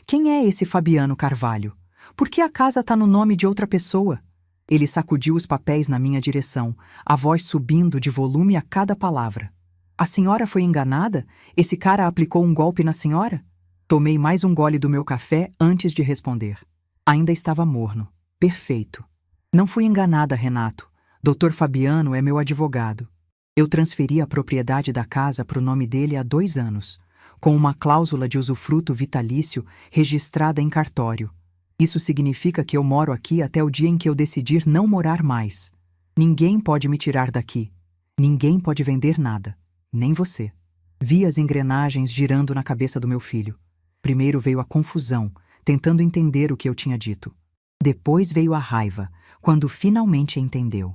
Quem é esse Fabiano Carvalho? Por que a casa está no nome de outra pessoa? Ele sacudiu os papéis na minha direção, a voz subindo de volume a cada palavra. A senhora foi enganada? Esse cara aplicou um golpe na senhora? Tomei mais um gole do meu café antes de responder. Ainda estava morno. Perfeito. Não fui enganada, Renato. Dr. Fabiano é meu advogado. Eu transferi a propriedade da casa para o nome dele há 2 anos, com uma cláusula de usufruto vitalício registrada em cartório. Isso significa que eu moro aqui até o dia em que eu decidir não morar mais. Ninguém pode me tirar daqui. Ninguém pode vender nada. Nem você. Vi as engrenagens girando na cabeça do meu filho. Primeiro veio a confusão, tentando entender o que eu tinha dito. Depois veio a raiva, quando finalmente entendeu.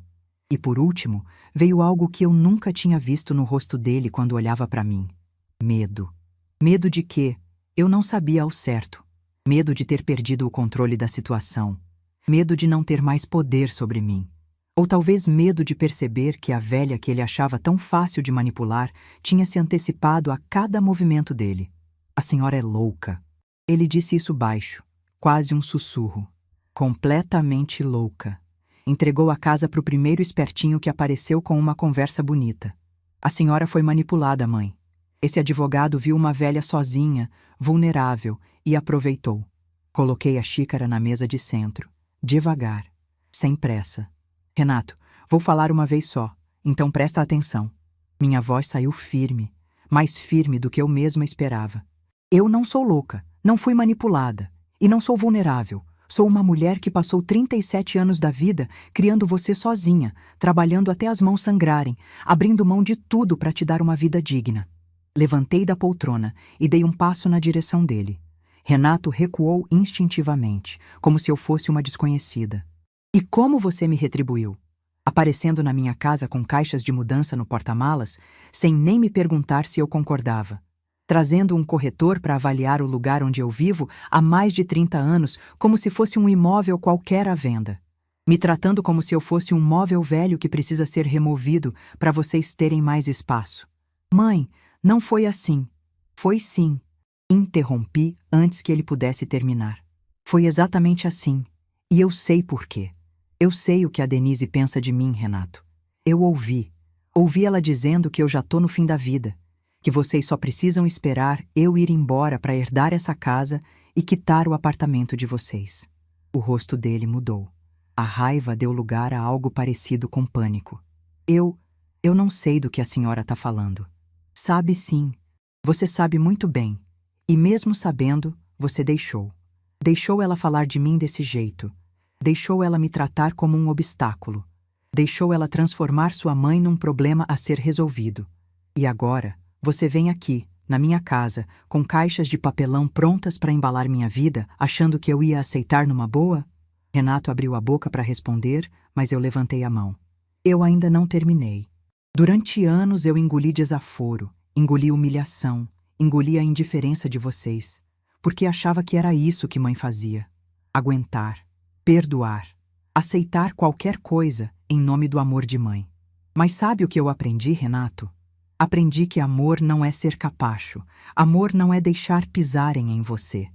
E por último, veio algo que eu nunca tinha visto no rosto dele quando olhava para mim. Medo. Medo de quê? Eu não sabia ao certo. Medo de ter perdido o controle da situação. Medo de não ter mais poder sobre mim. Ou talvez medo de perceber que a velha que ele achava tão fácil de manipular tinha se antecipado a cada movimento dele. A senhora é louca. Ele disse isso baixo, quase um sussurro. Completamente louca. Entregou a casa para o primeiro espertinho que apareceu com uma conversa bonita. A senhora foi manipulada, mãe. Esse advogado viu uma velha sozinha, vulnerável, e aproveitou. Coloquei a xícara na mesa de centro, devagar, sem pressa. Renato, vou falar uma vez só, então presta atenção. Minha voz saiu firme, mais firme do que eu mesma esperava. Eu não sou louca, não fui manipulada, e não sou vulnerável. Sou uma mulher que passou 37 anos da vida criando você sozinha, trabalhando até as mãos sangrarem, abrindo mão de tudo para te dar uma vida digna. Levantei da poltrona e dei um passo na direção dele. Renato recuou instintivamente, como se eu fosse uma desconhecida. E como você me retribuiu? Aparecendo na minha casa com caixas de mudança no porta-malas, sem nem me perguntar se eu concordava. Trazendo um corretor para avaliar o lugar onde eu vivo há mais de 30 anos, como se fosse um imóvel qualquer à venda. Me tratando como se eu fosse um móvel velho que precisa ser removido para vocês terem mais espaço. Mãe, não foi assim. Foi sim. Interrompi antes que ele pudesse terminar. Foi exatamente assim. E eu sei por quê. Eu sei o que a Denise pensa de mim, Renato. Eu ouvi. Ouvi ela dizendo que eu já tô no fim da vida, que vocês só precisam esperar eu ir embora para herdar essa casa e quitar o apartamento de vocês. O rosto dele mudou. A raiva deu lugar a algo parecido com pânico. Eu não sei do que a senhora está falando. Sabe sim. Você sabe muito bem. E mesmo sabendo, você deixou. Deixou ela falar de mim desse jeito. Deixou ela me tratar como um obstáculo. Deixou ela transformar sua mãe num problema a ser resolvido. E agora, você vem aqui, na minha casa, com caixas de papelão prontas para embalar minha vida, achando que eu ia aceitar numa boa? Renato abriu a boca para responder, mas eu levantei a mão. Eu ainda não terminei. Durante anos eu engoli desaforo, engoli humilhação, engoli a indiferença de vocês, porque achava que era isso que mãe fazia. Aguentar, perdoar, aceitar qualquer coisa em nome do amor de mãe. Mas sabe o que eu aprendi, Renato? Aprendi que amor não é ser capacho, amor não é deixar pisarem em você.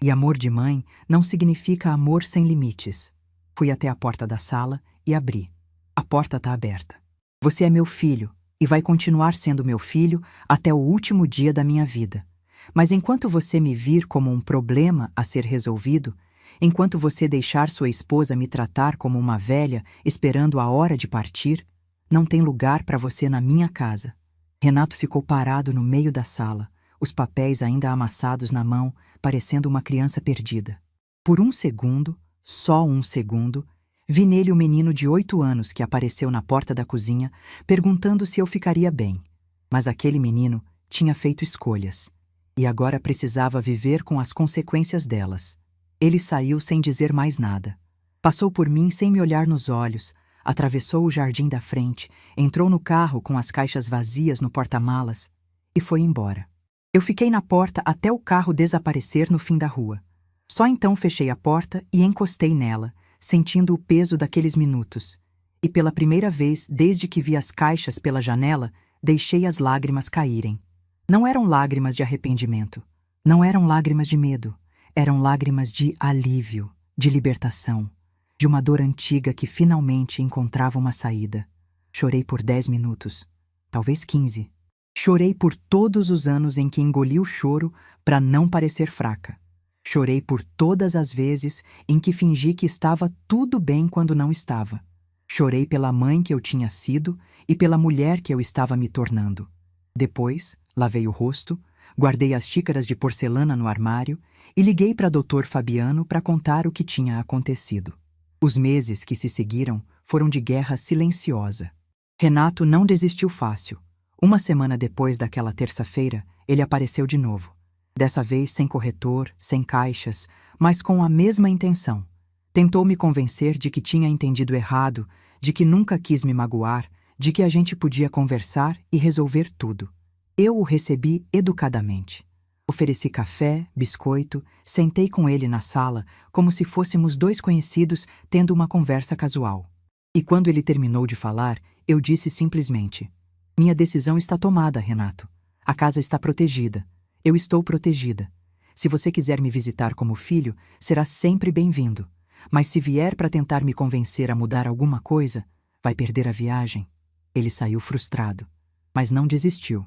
E amor de mãe não significa amor sem limites. Fui até a porta da sala e abri. A porta está aberta. Você é meu filho e vai continuar sendo meu filho até o último dia da minha vida. Mas enquanto você me vir como um problema a ser resolvido, enquanto você deixar sua esposa me tratar como uma velha esperando a hora de partir, não tem lugar para você na minha casa. Renato ficou parado no meio da sala, os papéis ainda amassados na mão, parecendo uma criança perdida. Por um segundo, só um segundo, vi nele o menino de 8 anos que apareceu na porta da cozinha, perguntando se eu ficaria bem. Mas aquele menino tinha feito escolhas, e agora precisava viver com as consequências delas. Ele saiu sem dizer mais nada. Passou por mim sem me olhar nos olhos, atravessou o jardim da frente, entrou no carro com as caixas vazias no porta-malas e foi embora. Eu fiquei na porta até o carro desaparecer no fim da rua. Só então fechei a porta e encostei nela, sentindo o peso daqueles minutos. E pela primeira vez, desde que vi as caixas pela janela, deixei as lágrimas caírem. Não eram lágrimas de arrependimento. Não eram lágrimas de medo. Eram lágrimas de alívio, de libertação, de uma dor antiga que finalmente encontrava uma saída. Chorei por 10 minutos, talvez 15. Chorei por todos os anos em que engoli o choro para não parecer fraca. Chorei por todas as vezes em que fingi que estava tudo bem quando não estava. Chorei pela mãe que eu tinha sido e pela mulher que eu estava me tornando. Depois, lavei o rosto, guardei as xícaras de porcelana no armário e liguei para Dr. Fabiano para contar o que tinha acontecido. Os meses que se seguiram foram de guerra silenciosa. Renato não desistiu fácil. Uma semana depois daquela terça-feira, ele apareceu de novo. Dessa vez sem corretor, sem caixas, mas com a mesma intenção. Tentou me convencer de que tinha entendido errado, de que nunca quis me magoar, de que a gente podia conversar e resolver tudo. Eu o recebi educadamente. Ofereci café, biscoito, sentei com ele na sala, como se fôssemos dois conhecidos tendo uma conversa casual. E quando ele terminou de falar, eu disse simplesmente: minha decisão está tomada, Renato. A casa está protegida. Eu estou protegida. Se você quiser me visitar como filho, será sempre bem-vindo. Mas se vier para tentar me convencer a mudar alguma coisa, vai perder a viagem. Ele saiu frustrado, mas não desistiu.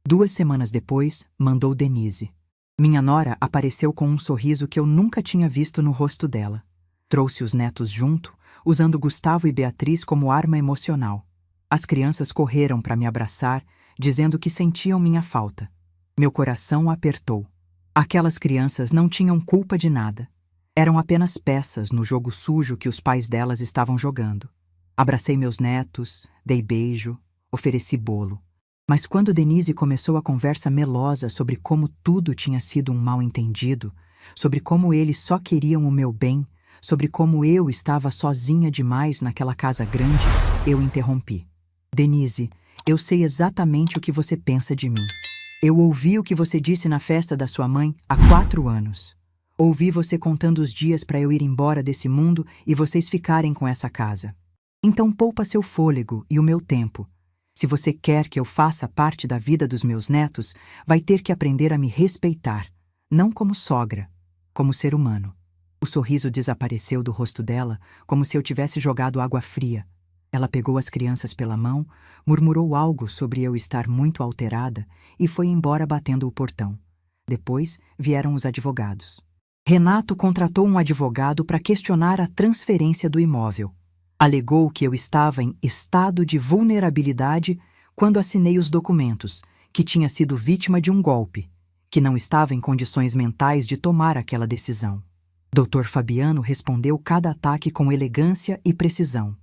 2 semanas depois, mandou Denise. Minha nora apareceu com um sorriso que eu nunca tinha visto no rosto dela. Trouxe os netos junto, usando Gustavo e Beatriz como arma emocional. As crianças correram para me abraçar, dizendo que sentiam minha falta. Meu coração apertou. Aquelas crianças não tinham culpa de nada. Eram apenas peças no jogo sujo que os pais delas estavam jogando. Abracei meus netos, dei beijo, ofereci bolo. Mas quando Denise começou a conversa melosa sobre como tudo tinha sido um mal-entendido, sobre como eles só queriam o meu bem, sobre como eu estava sozinha demais naquela casa grande, eu interrompi. Denise, eu sei exatamente o que você pensa de mim. Eu ouvi o que você disse na festa da sua mãe há 4 anos. Ouvi você contando os dias para eu ir embora desse mundo e vocês ficarem com essa casa. Então poupa seu fôlego e o meu tempo. Se você quer que eu faça parte da vida dos meus netos, vai ter que aprender a me respeitar, não como sogra, como ser humano. O sorriso desapareceu do rosto dela, como se eu tivesse jogado água fria. Ela pegou as crianças pela mão, murmurou algo sobre eu estar muito alterada e foi embora batendo o portão. Depois vieram os advogados. Renato contratou um advogado para questionar a transferência do imóvel. Alegou que eu estava em estado de vulnerabilidade quando assinei os documentos, que tinha sido vítima de um golpe, que não estava em condições mentais de tomar aquela decisão. Dr. Fabiano respondeu cada ataque com elegância e precisão.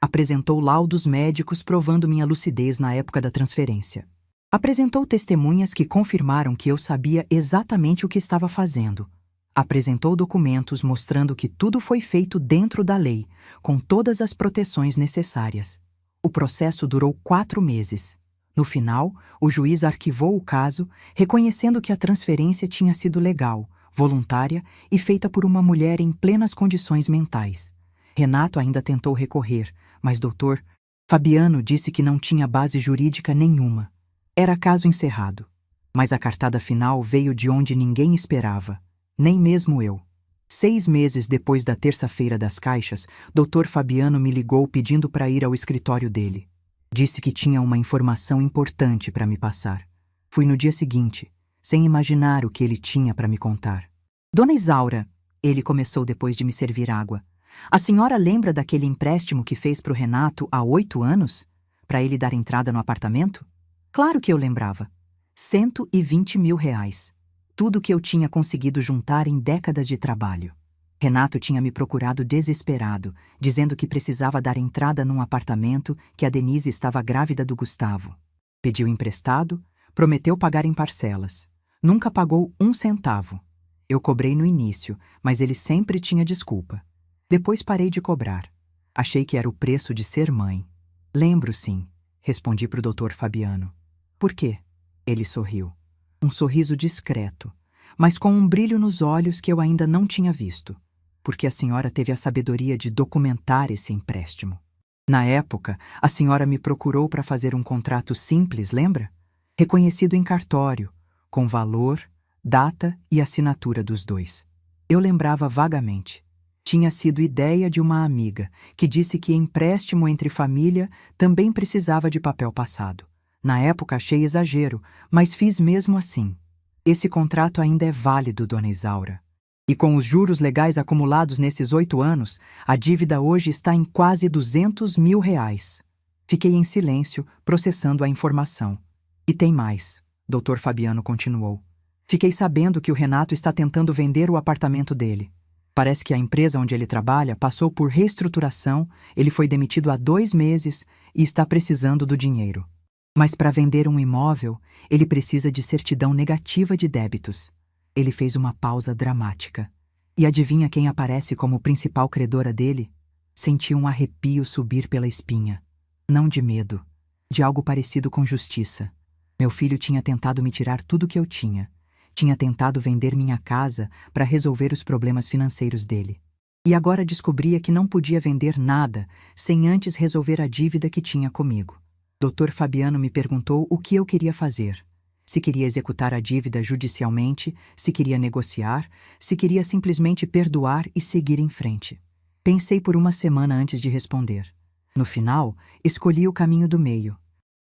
Apresentou laudos médicos provando minha lucidez na época da transferência. Apresentou testemunhas que confirmaram que eu sabia exatamente o que estava fazendo. Apresentou documentos mostrando que tudo foi feito dentro da lei, com todas as proteções necessárias. O processo durou 4 meses. No final, o juiz arquivou o caso, reconhecendo que a transferência tinha sido legal, voluntária e feita por uma mulher em plenas condições mentais. Renato ainda tentou recorrer, mas Dr. Fabiano disse que não tinha base jurídica nenhuma. Era caso encerrado. Mas a cartada final veio de onde ninguém esperava. Nem mesmo eu. 6 meses depois da terça-feira das caixas, Dr. Fabiano me ligou pedindo para ir ao escritório dele. Disse que tinha uma informação importante para me passar. Fui no dia seguinte, sem imaginar o que ele tinha para me contar. Dona Isaura, ele começou depois de me servir água. A senhora lembra daquele empréstimo que fez para o Renato há 8 anos? Para ele dar entrada no apartamento? Claro que eu lembrava. 120 mil reais. Tudo que eu tinha conseguido juntar em décadas de trabalho. Renato tinha me procurado desesperado, dizendo que precisava dar entrada num apartamento que a Denise estava grávida do Gustavo. Pediu emprestado, prometeu pagar em parcelas. Nunca pagou 1 centavo. Eu cobrei no início, mas ele sempre tinha desculpa. Depois parei de cobrar. Achei que era o preço de ser mãe. Lembro, sim, respondi para o Dr. Fabiano. Por quê? Ele sorriu. Um sorriso discreto, mas com um brilho nos olhos que eu ainda não tinha visto, porque a senhora teve a sabedoria de documentar esse empréstimo. Na época, a senhora me procurou para fazer um contrato simples, lembra? Reconhecido em cartório, com valor, data e assinatura dos dois. Eu lembrava vagamente. Tinha sido ideia de uma amiga, que disse que empréstimo entre família também precisava de papel passado. Na época achei exagero, mas fiz mesmo assim. Esse contrato ainda é válido, dona Isaura. E com os juros legais acumulados nesses 8 anos, a dívida hoje está em quase 200 mil reais. Fiquei em silêncio, processando a informação. E tem mais, Dr. Fabiano continuou. Fiquei sabendo que o Renato está tentando vender o apartamento dele. Parece que a empresa onde ele trabalha passou por reestruturação, ele foi demitido há 2 meses e está precisando do dinheiro. Mas para vender um imóvel, ele precisa de certidão negativa de débitos. Ele fez uma pausa dramática. E adivinha quem aparece como principal credora dele? Senti um arrepio subir pela espinha. Não de medo, de algo parecido com justiça. Meu filho tinha tentado me tirar tudo que eu tinha. Tinha tentado vender minha casa para resolver os problemas financeiros dele. E agora descobria que não podia vender nada sem antes resolver a dívida que tinha comigo. Dr. Fabiano me perguntou o que eu queria fazer. Se queria executar a dívida judicialmente, se queria negociar, se queria simplesmente perdoar e seguir em frente. Pensei por uma semana antes de responder. No final, escolhi o caminho do meio.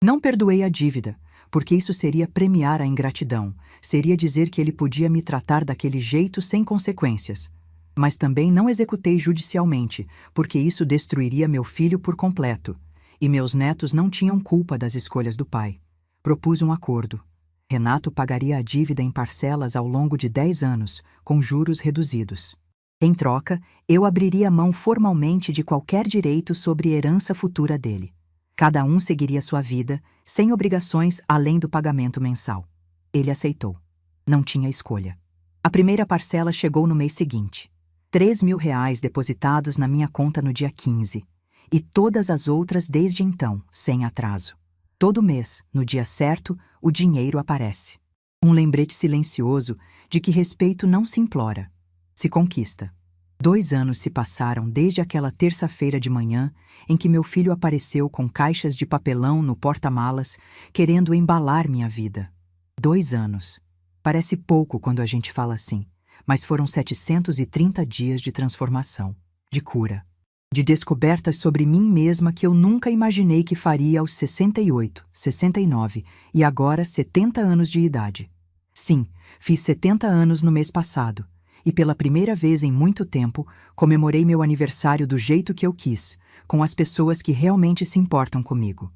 Não perdoei a dívida, porque isso seria premiar a ingratidão, seria dizer que ele podia me tratar daquele jeito sem consequências. Mas também não executei judicialmente, porque isso destruiria meu filho por completo, e meus netos não tinham culpa das escolhas do pai. Propus um acordo. Renato pagaria a dívida em parcelas ao longo de 10 anos, com juros reduzidos. Em troca, eu abriria mão formalmente de qualquer direito sobre a herança futura dele. Cada um seguiria sua vida, sem obrigações além do pagamento mensal. Ele aceitou. Não tinha escolha. A primeira parcela chegou no mês seguinte. R$ 3.000 depositados na minha conta no dia 15. E todas as outras desde então, sem atraso. Todo mês, no dia certo, o dinheiro aparece. Um lembrete silencioso de que respeito não se implora, se conquista. 2 anos se passaram desde aquela terça-feira de manhã em que meu filho apareceu com caixas de papelão no porta-malas, querendo embalar minha vida. 2 anos. Parece pouco quando a gente fala assim, mas foram 730 dias de transformação, de cura, de descobertas sobre mim mesma que eu nunca imaginei que faria aos 68, 69 e agora 70 anos de idade. Sim, fiz 70 anos no mês passado, e pela primeira vez em muito tempo comemorei meu aniversário do jeito que eu quis, com as pessoas que realmente se importam comigo.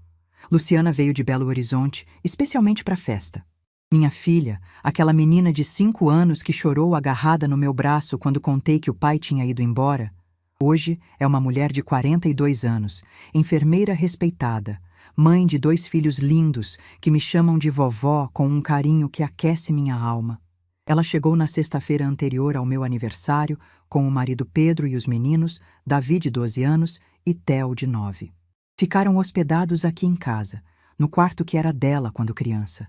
Luciana veio de Belo Horizonte, especialmente para a festa. Minha filha, aquela menina de 5 anos que chorou agarrada no meu braço quando contei que o pai tinha ido embora, hoje é uma mulher de 42 anos, enfermeira respeitada, mãe de 2 filhos lindos que me chamam de vovó com um carinho que aquece minha alma. Ela chegou na sexta-feira anterior ao meu aniversário com o marido Pedro e os meninos, Davi de 12 anos e Theo de 9. Ficaram hospedados aqui em casa, no quarto que era dela quando criança.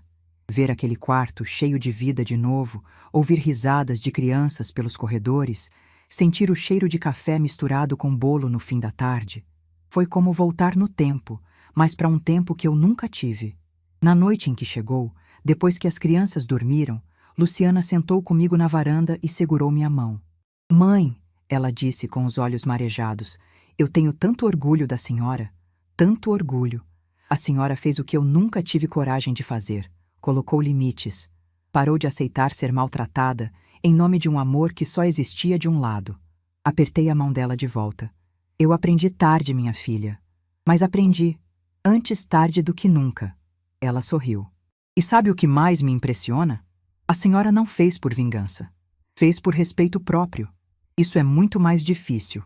Ver aquele quarto cheio de vida de novo, ouvir risadas de crianças pelos corredores, sentir o cheiro de café misturado com bolo no fim da tarde. Foi como voltar no tempo, mas para um tempo que eu nunca tive. Na noite em que chegou, depois que as crianças dormiram, Luciana sentou comigo na varanda e segurou minha mão. "Mãe", ela disse com os olhos marejados, "eu tenho tanto orgulho da senhora, tanto orgulho. A senhora fez o que eu nunca tive coragem de fazer. Colocou limites. Parou de aceitar ser maltratada em nome de um amor que só existia de um lado." Apertei a mão dela de volta. "Eu aprendi tarde, minha filha. Mas aprendi. Antes tarde do que nunca." Ela sorriu. "E sabe o que mais me impressiona? A senhora não fez por vingança. Fez por respeito próprio. Isso é muito mais difícil.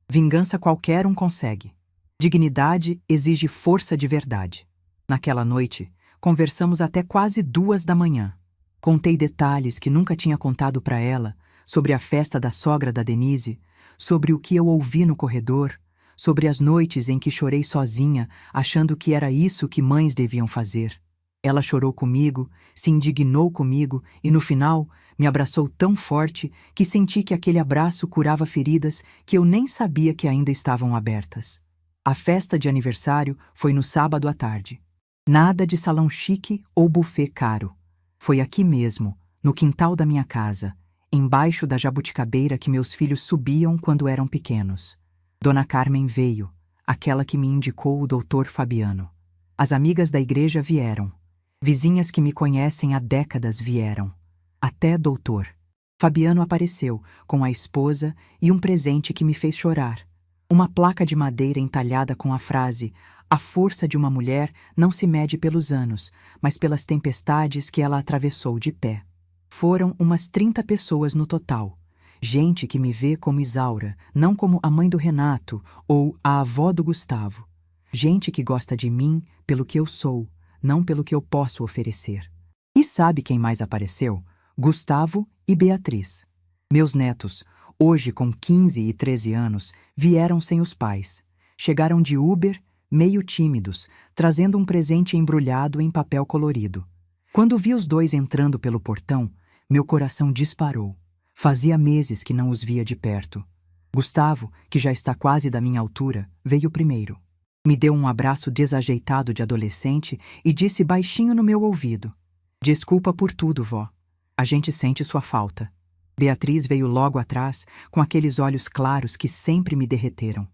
Vingança qualquer um consegue. Dignidade exige força de verdade." Naquela noite, conversamos até quase 2 da manhã. Contei detalhes que nunca tinha contado para ela, sobre a festa da sogra da Denise, sobre o que eu ouvi no corredor, sobre as noites em que chorei sozinha, achando que era isso que mães deviam fazer. Ela chorou comigo, se indignou comigo e, no final, me abraçou tão forte que senti que aquele abraço curava feridas que eu nem sabia que ainda estavam abertas. A festa de aniversário foi no sábado à tarde. Nada de salão chique ou buffet caro. Foi aqui mesmo, no quintal da minha casa, embaixo da jabuticabeira que meus filhos subiam quando eram pequenos. Dona Carmen veio, aquela que me indicou o doutor Fabiano. As amigas da igreja vieram. Vizinhas que me conhecem há décadas vieram. Até doutor. Fabiano apareceu, com a esposa e um presente que me fez chorar. Uma placa de madeira entalhada com a frase: "A força de uma mulher não se mede pelos anos, mas pelas tempestades que ela atravessou de pé." Foram umas 30 pessoas no total. Gente que me vê como Isaura, não como a mãe do Renato ou a avó do Gustavo. Gente que gosta de mim pelo que eu sou, não pelo que eu posso oferecer. E sabe quem mais apareceu? Gustavo e Beatriz. Meus netos, hoje com 15 e 13 anos, vieram sem os pais. Chegaram de Uber, meio tímidos, trazendo um presente embrulhado em papel colorido. Quando vi os 2 entrando pelo portão, meu coração disparou. Fazia meses que não os via de perto. Gustavo, que já está quase da minha altura, veio primeiro. Me deu um abraço desajeitado de adolescente e disse baixinho no meu ouvido: "Desculpa por tudo, vó. A gente sente sua falta." Beatriz veio logo atrás, com aqueles olhos claros que sempre me derreteram.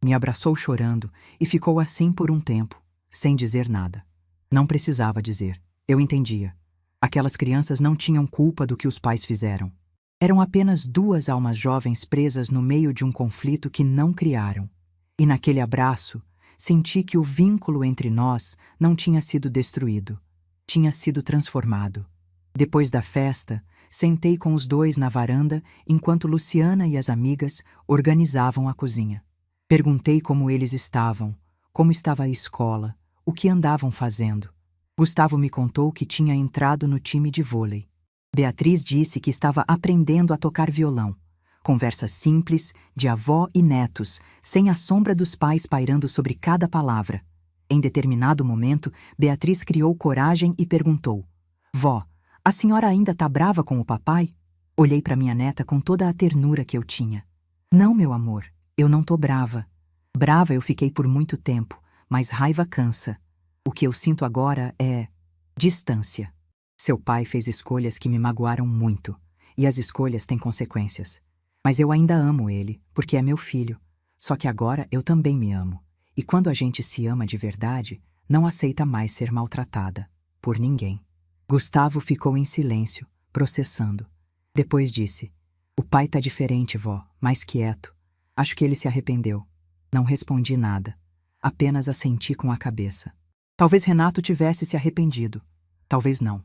Me abraçou chorando e ficou assim por um tempo, sem dizer nada. Não precisava dizer. Eu entendia. Aquelas crianças não tinham culpa do que os pais fizeram. Eram apenas duas almas jovens presas no meio de um conflito que não criaram. E naquele abraço, senti que o vínculo entre nós não tinha sido destruído. Tinha sido transformado. Depois da festa, sentei com os dois na varanda enquanto Luciana e as amigas organizavam a cozinha. Perguntei como eles estavam, como estava a escola, o que andavam fazendo. Gustavo me contou que tinha entrado no time de vôlei. Beatriz disse que estava aprendendo a tocar violão. Conversa simples, de avó e netos, sem a sombra dos pais pairando sobre cada palavra. Em determinado momento, Beatriz criou coragem e perguntou: Vó, a senhora ainda tá brava com o papai? Olhei para minha neta com toda a ternura que eu tinha. Não, meu amor, eu não tô brava. Brava eu fiquei por muito tempo, mas raiva cansa. O que eu sinto agora é distância. Seu pai fez escolhas que me magoaram muito, e as escolhas têm consequências. Mas eu ainda amo ele, porque é meu filho. Só que agora eu também me amo. E quando a gente se ama de verdade, não aceita mais ser maltratada. Por ninguém. Gustavo ficou em silêncio, processando. Depois disse: O pai tá diferente, vó, mais quieto. Acho que ele se arrependeu. Não respondi nada. Apenas assenti com a cabeça. Talvez Renato tivesse se arrependido. Talvez não.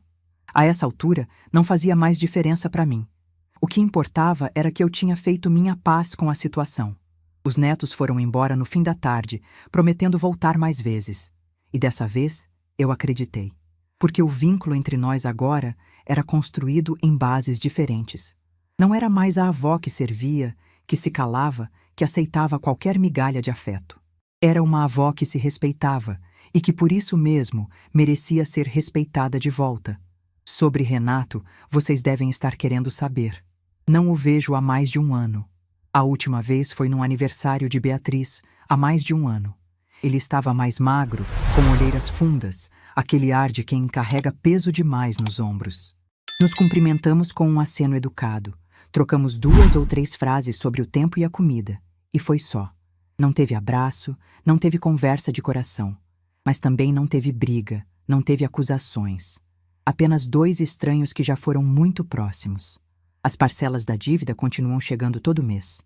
A essa altura, não fazia mais diferença para mim. O que importava era que eu tinha feito minha paz com a situação. Os netos foram embora no fim da tarde, prometendo voltar mais vezes. E dessa vez, eu acreditei. Porque o vínculo entre nós agora era construído em bases diferentes. Não era mais a avó que servia, que se calava, que aceitava qualquer migalha de afeto. Era uma avó que se respeitava e que por isso mesmo merecia ser respeitada de volta. Sobre Renato, vocês devem estar querendo saber. Não o vejo há mais de um ano. A última vez foi num aniversário de Beatriz, há mais de um ano. Ele estava mais magro, com olheiras fundas, aquele ar de quem carrega peso demais nos ombros. Nos cumprimentamos com um aceno educado. Trocamos 2 ou 3 frases sobre o tempo e a comida. E foi só. Não teve abraço, não teve conversa de coração. Mas também não teve briga, não teve acusações. Apenas 2 estranhos que já foram muito próximos. As parcelas da dívida continuam chegando todo mês.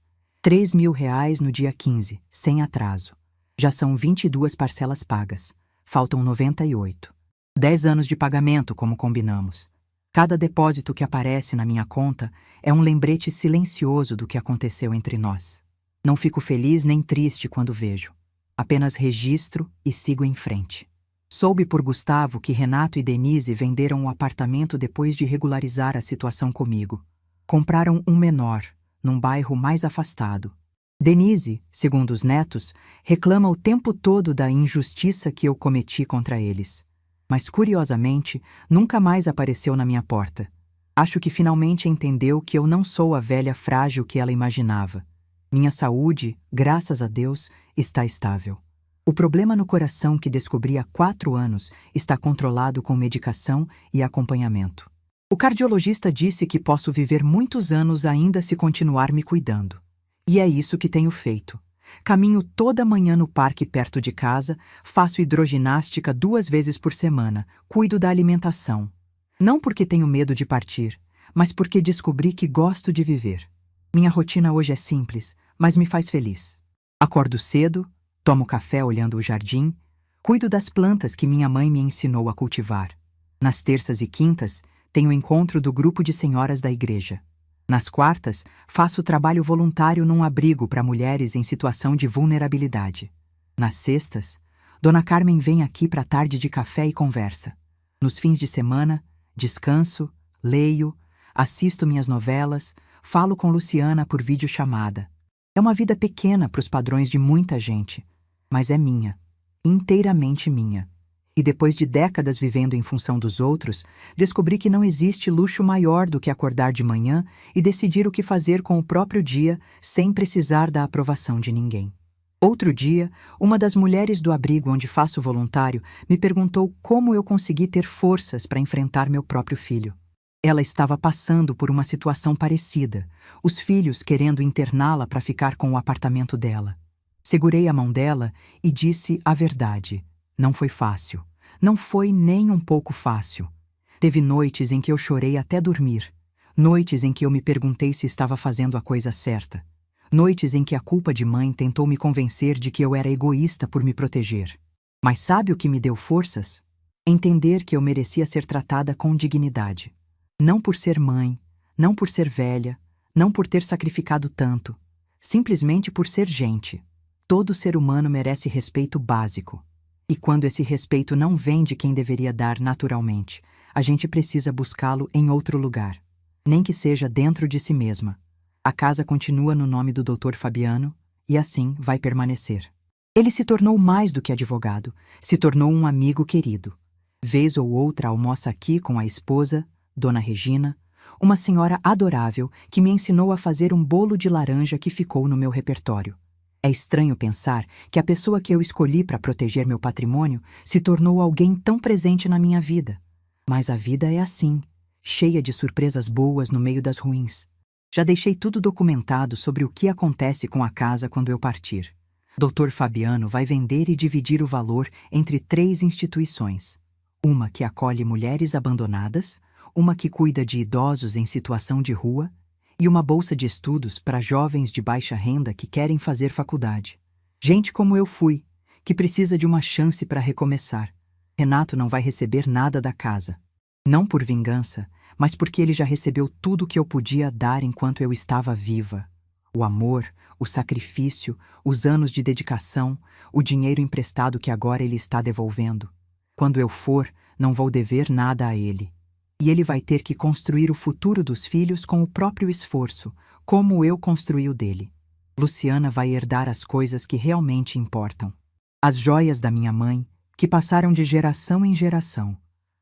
R$ 3.000 no dia 15, sem atraso. Já são 22 parcelas pagas. Faltam 98. 10 anos de pagamento, como combinamos. Cada depósito que aparece na minha conta é um lembrete silencioso do que aconteceu entre nós. Não fico feliz nem triste quando vejo. Apenas registro e sigo em frente. Soube por Gustavo que Renato e Denise venderam o apartamento depois de regularizar a situação comigo. Compraram um menor, num bairro mais afastado. Denise, segundo os netos, reclama o tempo todo da injustiça que eu cometi contra eles. Mas, curiosamente, nunca mais apareceu na minha porta. Acho que finalmente entendeu que eu não sou a velha frágil que ela imaginava. Minha saúde, graças a Deus, está estável. O problema no coração que descobri há 4 anos está controlado com medicação e acompanhamento. O cardiologista disse que posso viver muitos anos ainda se continuar me cuidando. E é isso que tenho feito. Caminho toda manhã no parque perto de casa, faço hidroginástica 2 vezes por semana, cuido da alimentação. Não porque tenho medo de partir, mas porque descobri que gosto de viver. Minha rotina hoje é simples, mas me faz feliz. Acordo cedo, tomo café olhando o jardim, cuido das plantas que minha mãe me ensinou a cultivar. Nas terças e quintas, tenho o encontro do grupo de senhoras da igreja. Nas quartas, faço trabalho voluntário num abrigo para mulheres em situação de vulnerabilidade. Nas sextas, Dona Carmen vem aqui para a tarde de café e conversa. Nos fins de semana, descanso, leio, assisto minhas novelas, falo com Luciana por videochamada. É uma vida pequena para os padrões de muita gente, mas é minha, inteiramente minha. E depois de décadas vivendo em função dos outros, descobri que não existe luxo maior do que acordar de manhã e decidir o que fazer com o próprio dia sem precisar da aprovação de ninguém. Outro dia, uma das mulheres do abrigo onde faço voluntário me perguntou como eu consegui ter forças para enfrentar meu próprio filho. Ela estava passando por uma situação parecida, os filhos querendo interná-la para ficar com o apartamento dela. Segurei a mão dela e disse a verdade. Não foi fácil. Não foi nem um pouco fácil. Teve noites em que eu chorei até dormir. Noites em que eu me perguntei se estava fazendo a coisa certa. Noites em que a culpa de mãe tentou me convencer de que eu era egoísta por me proteger. Mas sabe o que me deu forças? Entender que eu merecia ser tratada com dignidade. Não por ser mãe, não por ser velha, não por ter sacrificado tanto. Simplesmente por ser gente. Todo ser humano merece respeito básico. E quando esse respeito não vem de quem deveria dar naturalmente, a gente precisa buscá-lo em outro lugar. Nem que seja dentro de si mesma. A casa continua no nome do Dr. Fabiano, e assim vai permanecer. Ele se tornou mais do que advogado, se tornou um amigo querido. Vez ou outra almoça aqui com a esposa, Dona Regina, uma senhora adorável que me ensinou a fazer um bolo de laranja que ficou no meu repertório. É estranho pensar que a pessoa que eu escolhi para proteger meu patrimônio se tornou alguém tão presente na minha vida. Mas a vida é assim, cheia de surpresas boas no meio das ruins. Já deixei tudo documentado sobre o que acontece com a casa quando eu partir. Dr. Fabiano vai vender e dividir o valor entre 3 instituições. Uma que acolhe mulheres abandonadas, uma que cuida de idosos em situação de rua e uma bolsa de estudos para jovens de baixa renda que querem fazer faculdade. Gente como eu fui, que precisa de uma chance para recomeçar. Renato não vai receber nada da casa. Não por vingança, mas porque ele já recebeu tudo que eu podia dar enquanto eu estava viva. O amor, o sacrifício, os anos de dedicação, o dinheiro emprestado que agora ele está devolvendo. Quando eu for, não vou dever nada a ele. E ele vai ter que construir o futuro dos filhos com o próprio esforço, como eu construí o dele. Luciana vai herdar as coisas que realmente importam. As joias da minha mãe, que passaram de geração em geração.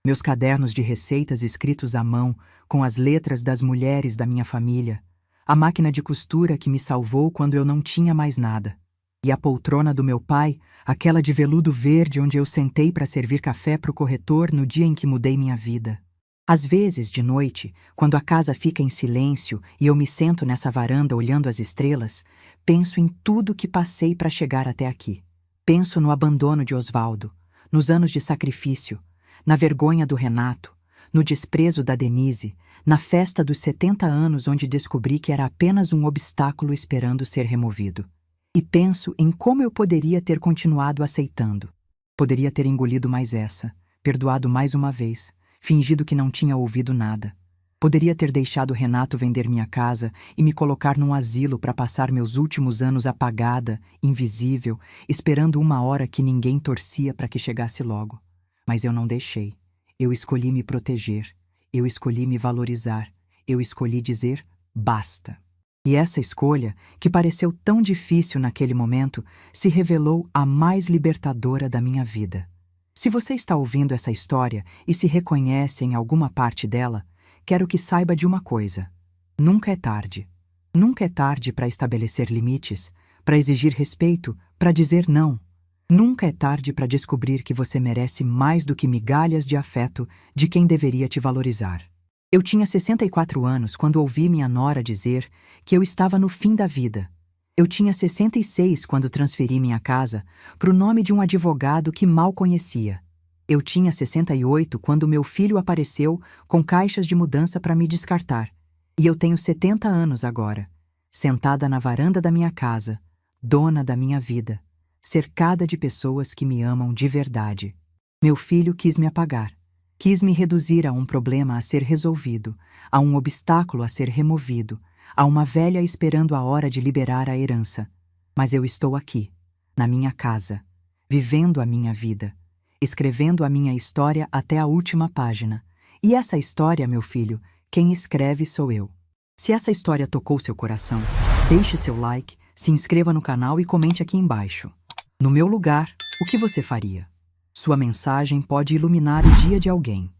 Meus cadernos de receitas escritos à mão, com as letras das mulheres da minha família. A máquina de costura que me salvou quando eu não tinha mais nada. E a poltrona do meu pai, aquela de veludo verde onde eu sentei para servir café para o corretor no dia em que mudei minha vida. Às vezes, de noite, quando a casa fica em silêncio e eu me sento nessa varanda olhando as estrelas, penso em tudo que passei para chegar até aqui. Penso no abandono de Osvaldo, nos anos de sacrifício, na vergonha do Renato, no desprezo da Denise, na festa dos 70 anos onde descobri que era apenas um obstáculo esperando ser removido. E penso em como eu poderia ter continuado aceitando. Poderia ter engolido mais essa, perdoado mais uma vez, fingido que não tinha ouvido nada. Poderia ter deixado Renato vender minha casa e me colocar num asilo para passar meus últimos anos apagada, invisível, esperando uma hora que ninguém torcia para que chegasse logo. Mas eu não deixei. Eu escolhi me proteger. Eu escolhi me valorizar. Eu escolhi dizer basta. E essa escolha, que pareceu tão difícil naquele momento, se revelou a mais libertadora da minha vida. Se você está ouvindo essa história e se reconhece em alguma parte dela, quero que saiba de uma coisa. Nunca é tarde. Nunca é tarde para estabelecer limites, para exigir respeito, para dizer não. Nunca é tarde para descobrir que você merece mais do que migalhas de afeto de quem deveria te valorizar. Eu tinha 64 anos quando ouvi minha nora dizer que eu estava no fim da vida. Eu tinha 66 quando transferi minha casa para o nome de um advogado que mal conhecia. Eu tinha 68 quando meu filho apareceu com caixas de mudança para me descartar. E eu tenho 70 anos agora, sentada na varanda da minha casa, dona da minha vida, cercada de pessoas que me amam de verdade. Meu filho quis me apagar. Quis me reduzir a um problema a ser resolvido, a um obstáculo a ser removido, a uma velha esperando a hora de liberar a herança. Mas eu estou aqui, na minha casa, vivendo a minha vida, escrevendo a minha história até a última página. E essa história, meu filho, quem escreve sou eu. Se essa história tocou seu coração, deixe seu like, se inscreva no canal e comente aqui embaixo. No meu lugar, o que você faria? Sua mensagem pode iluminar o dia de alguém.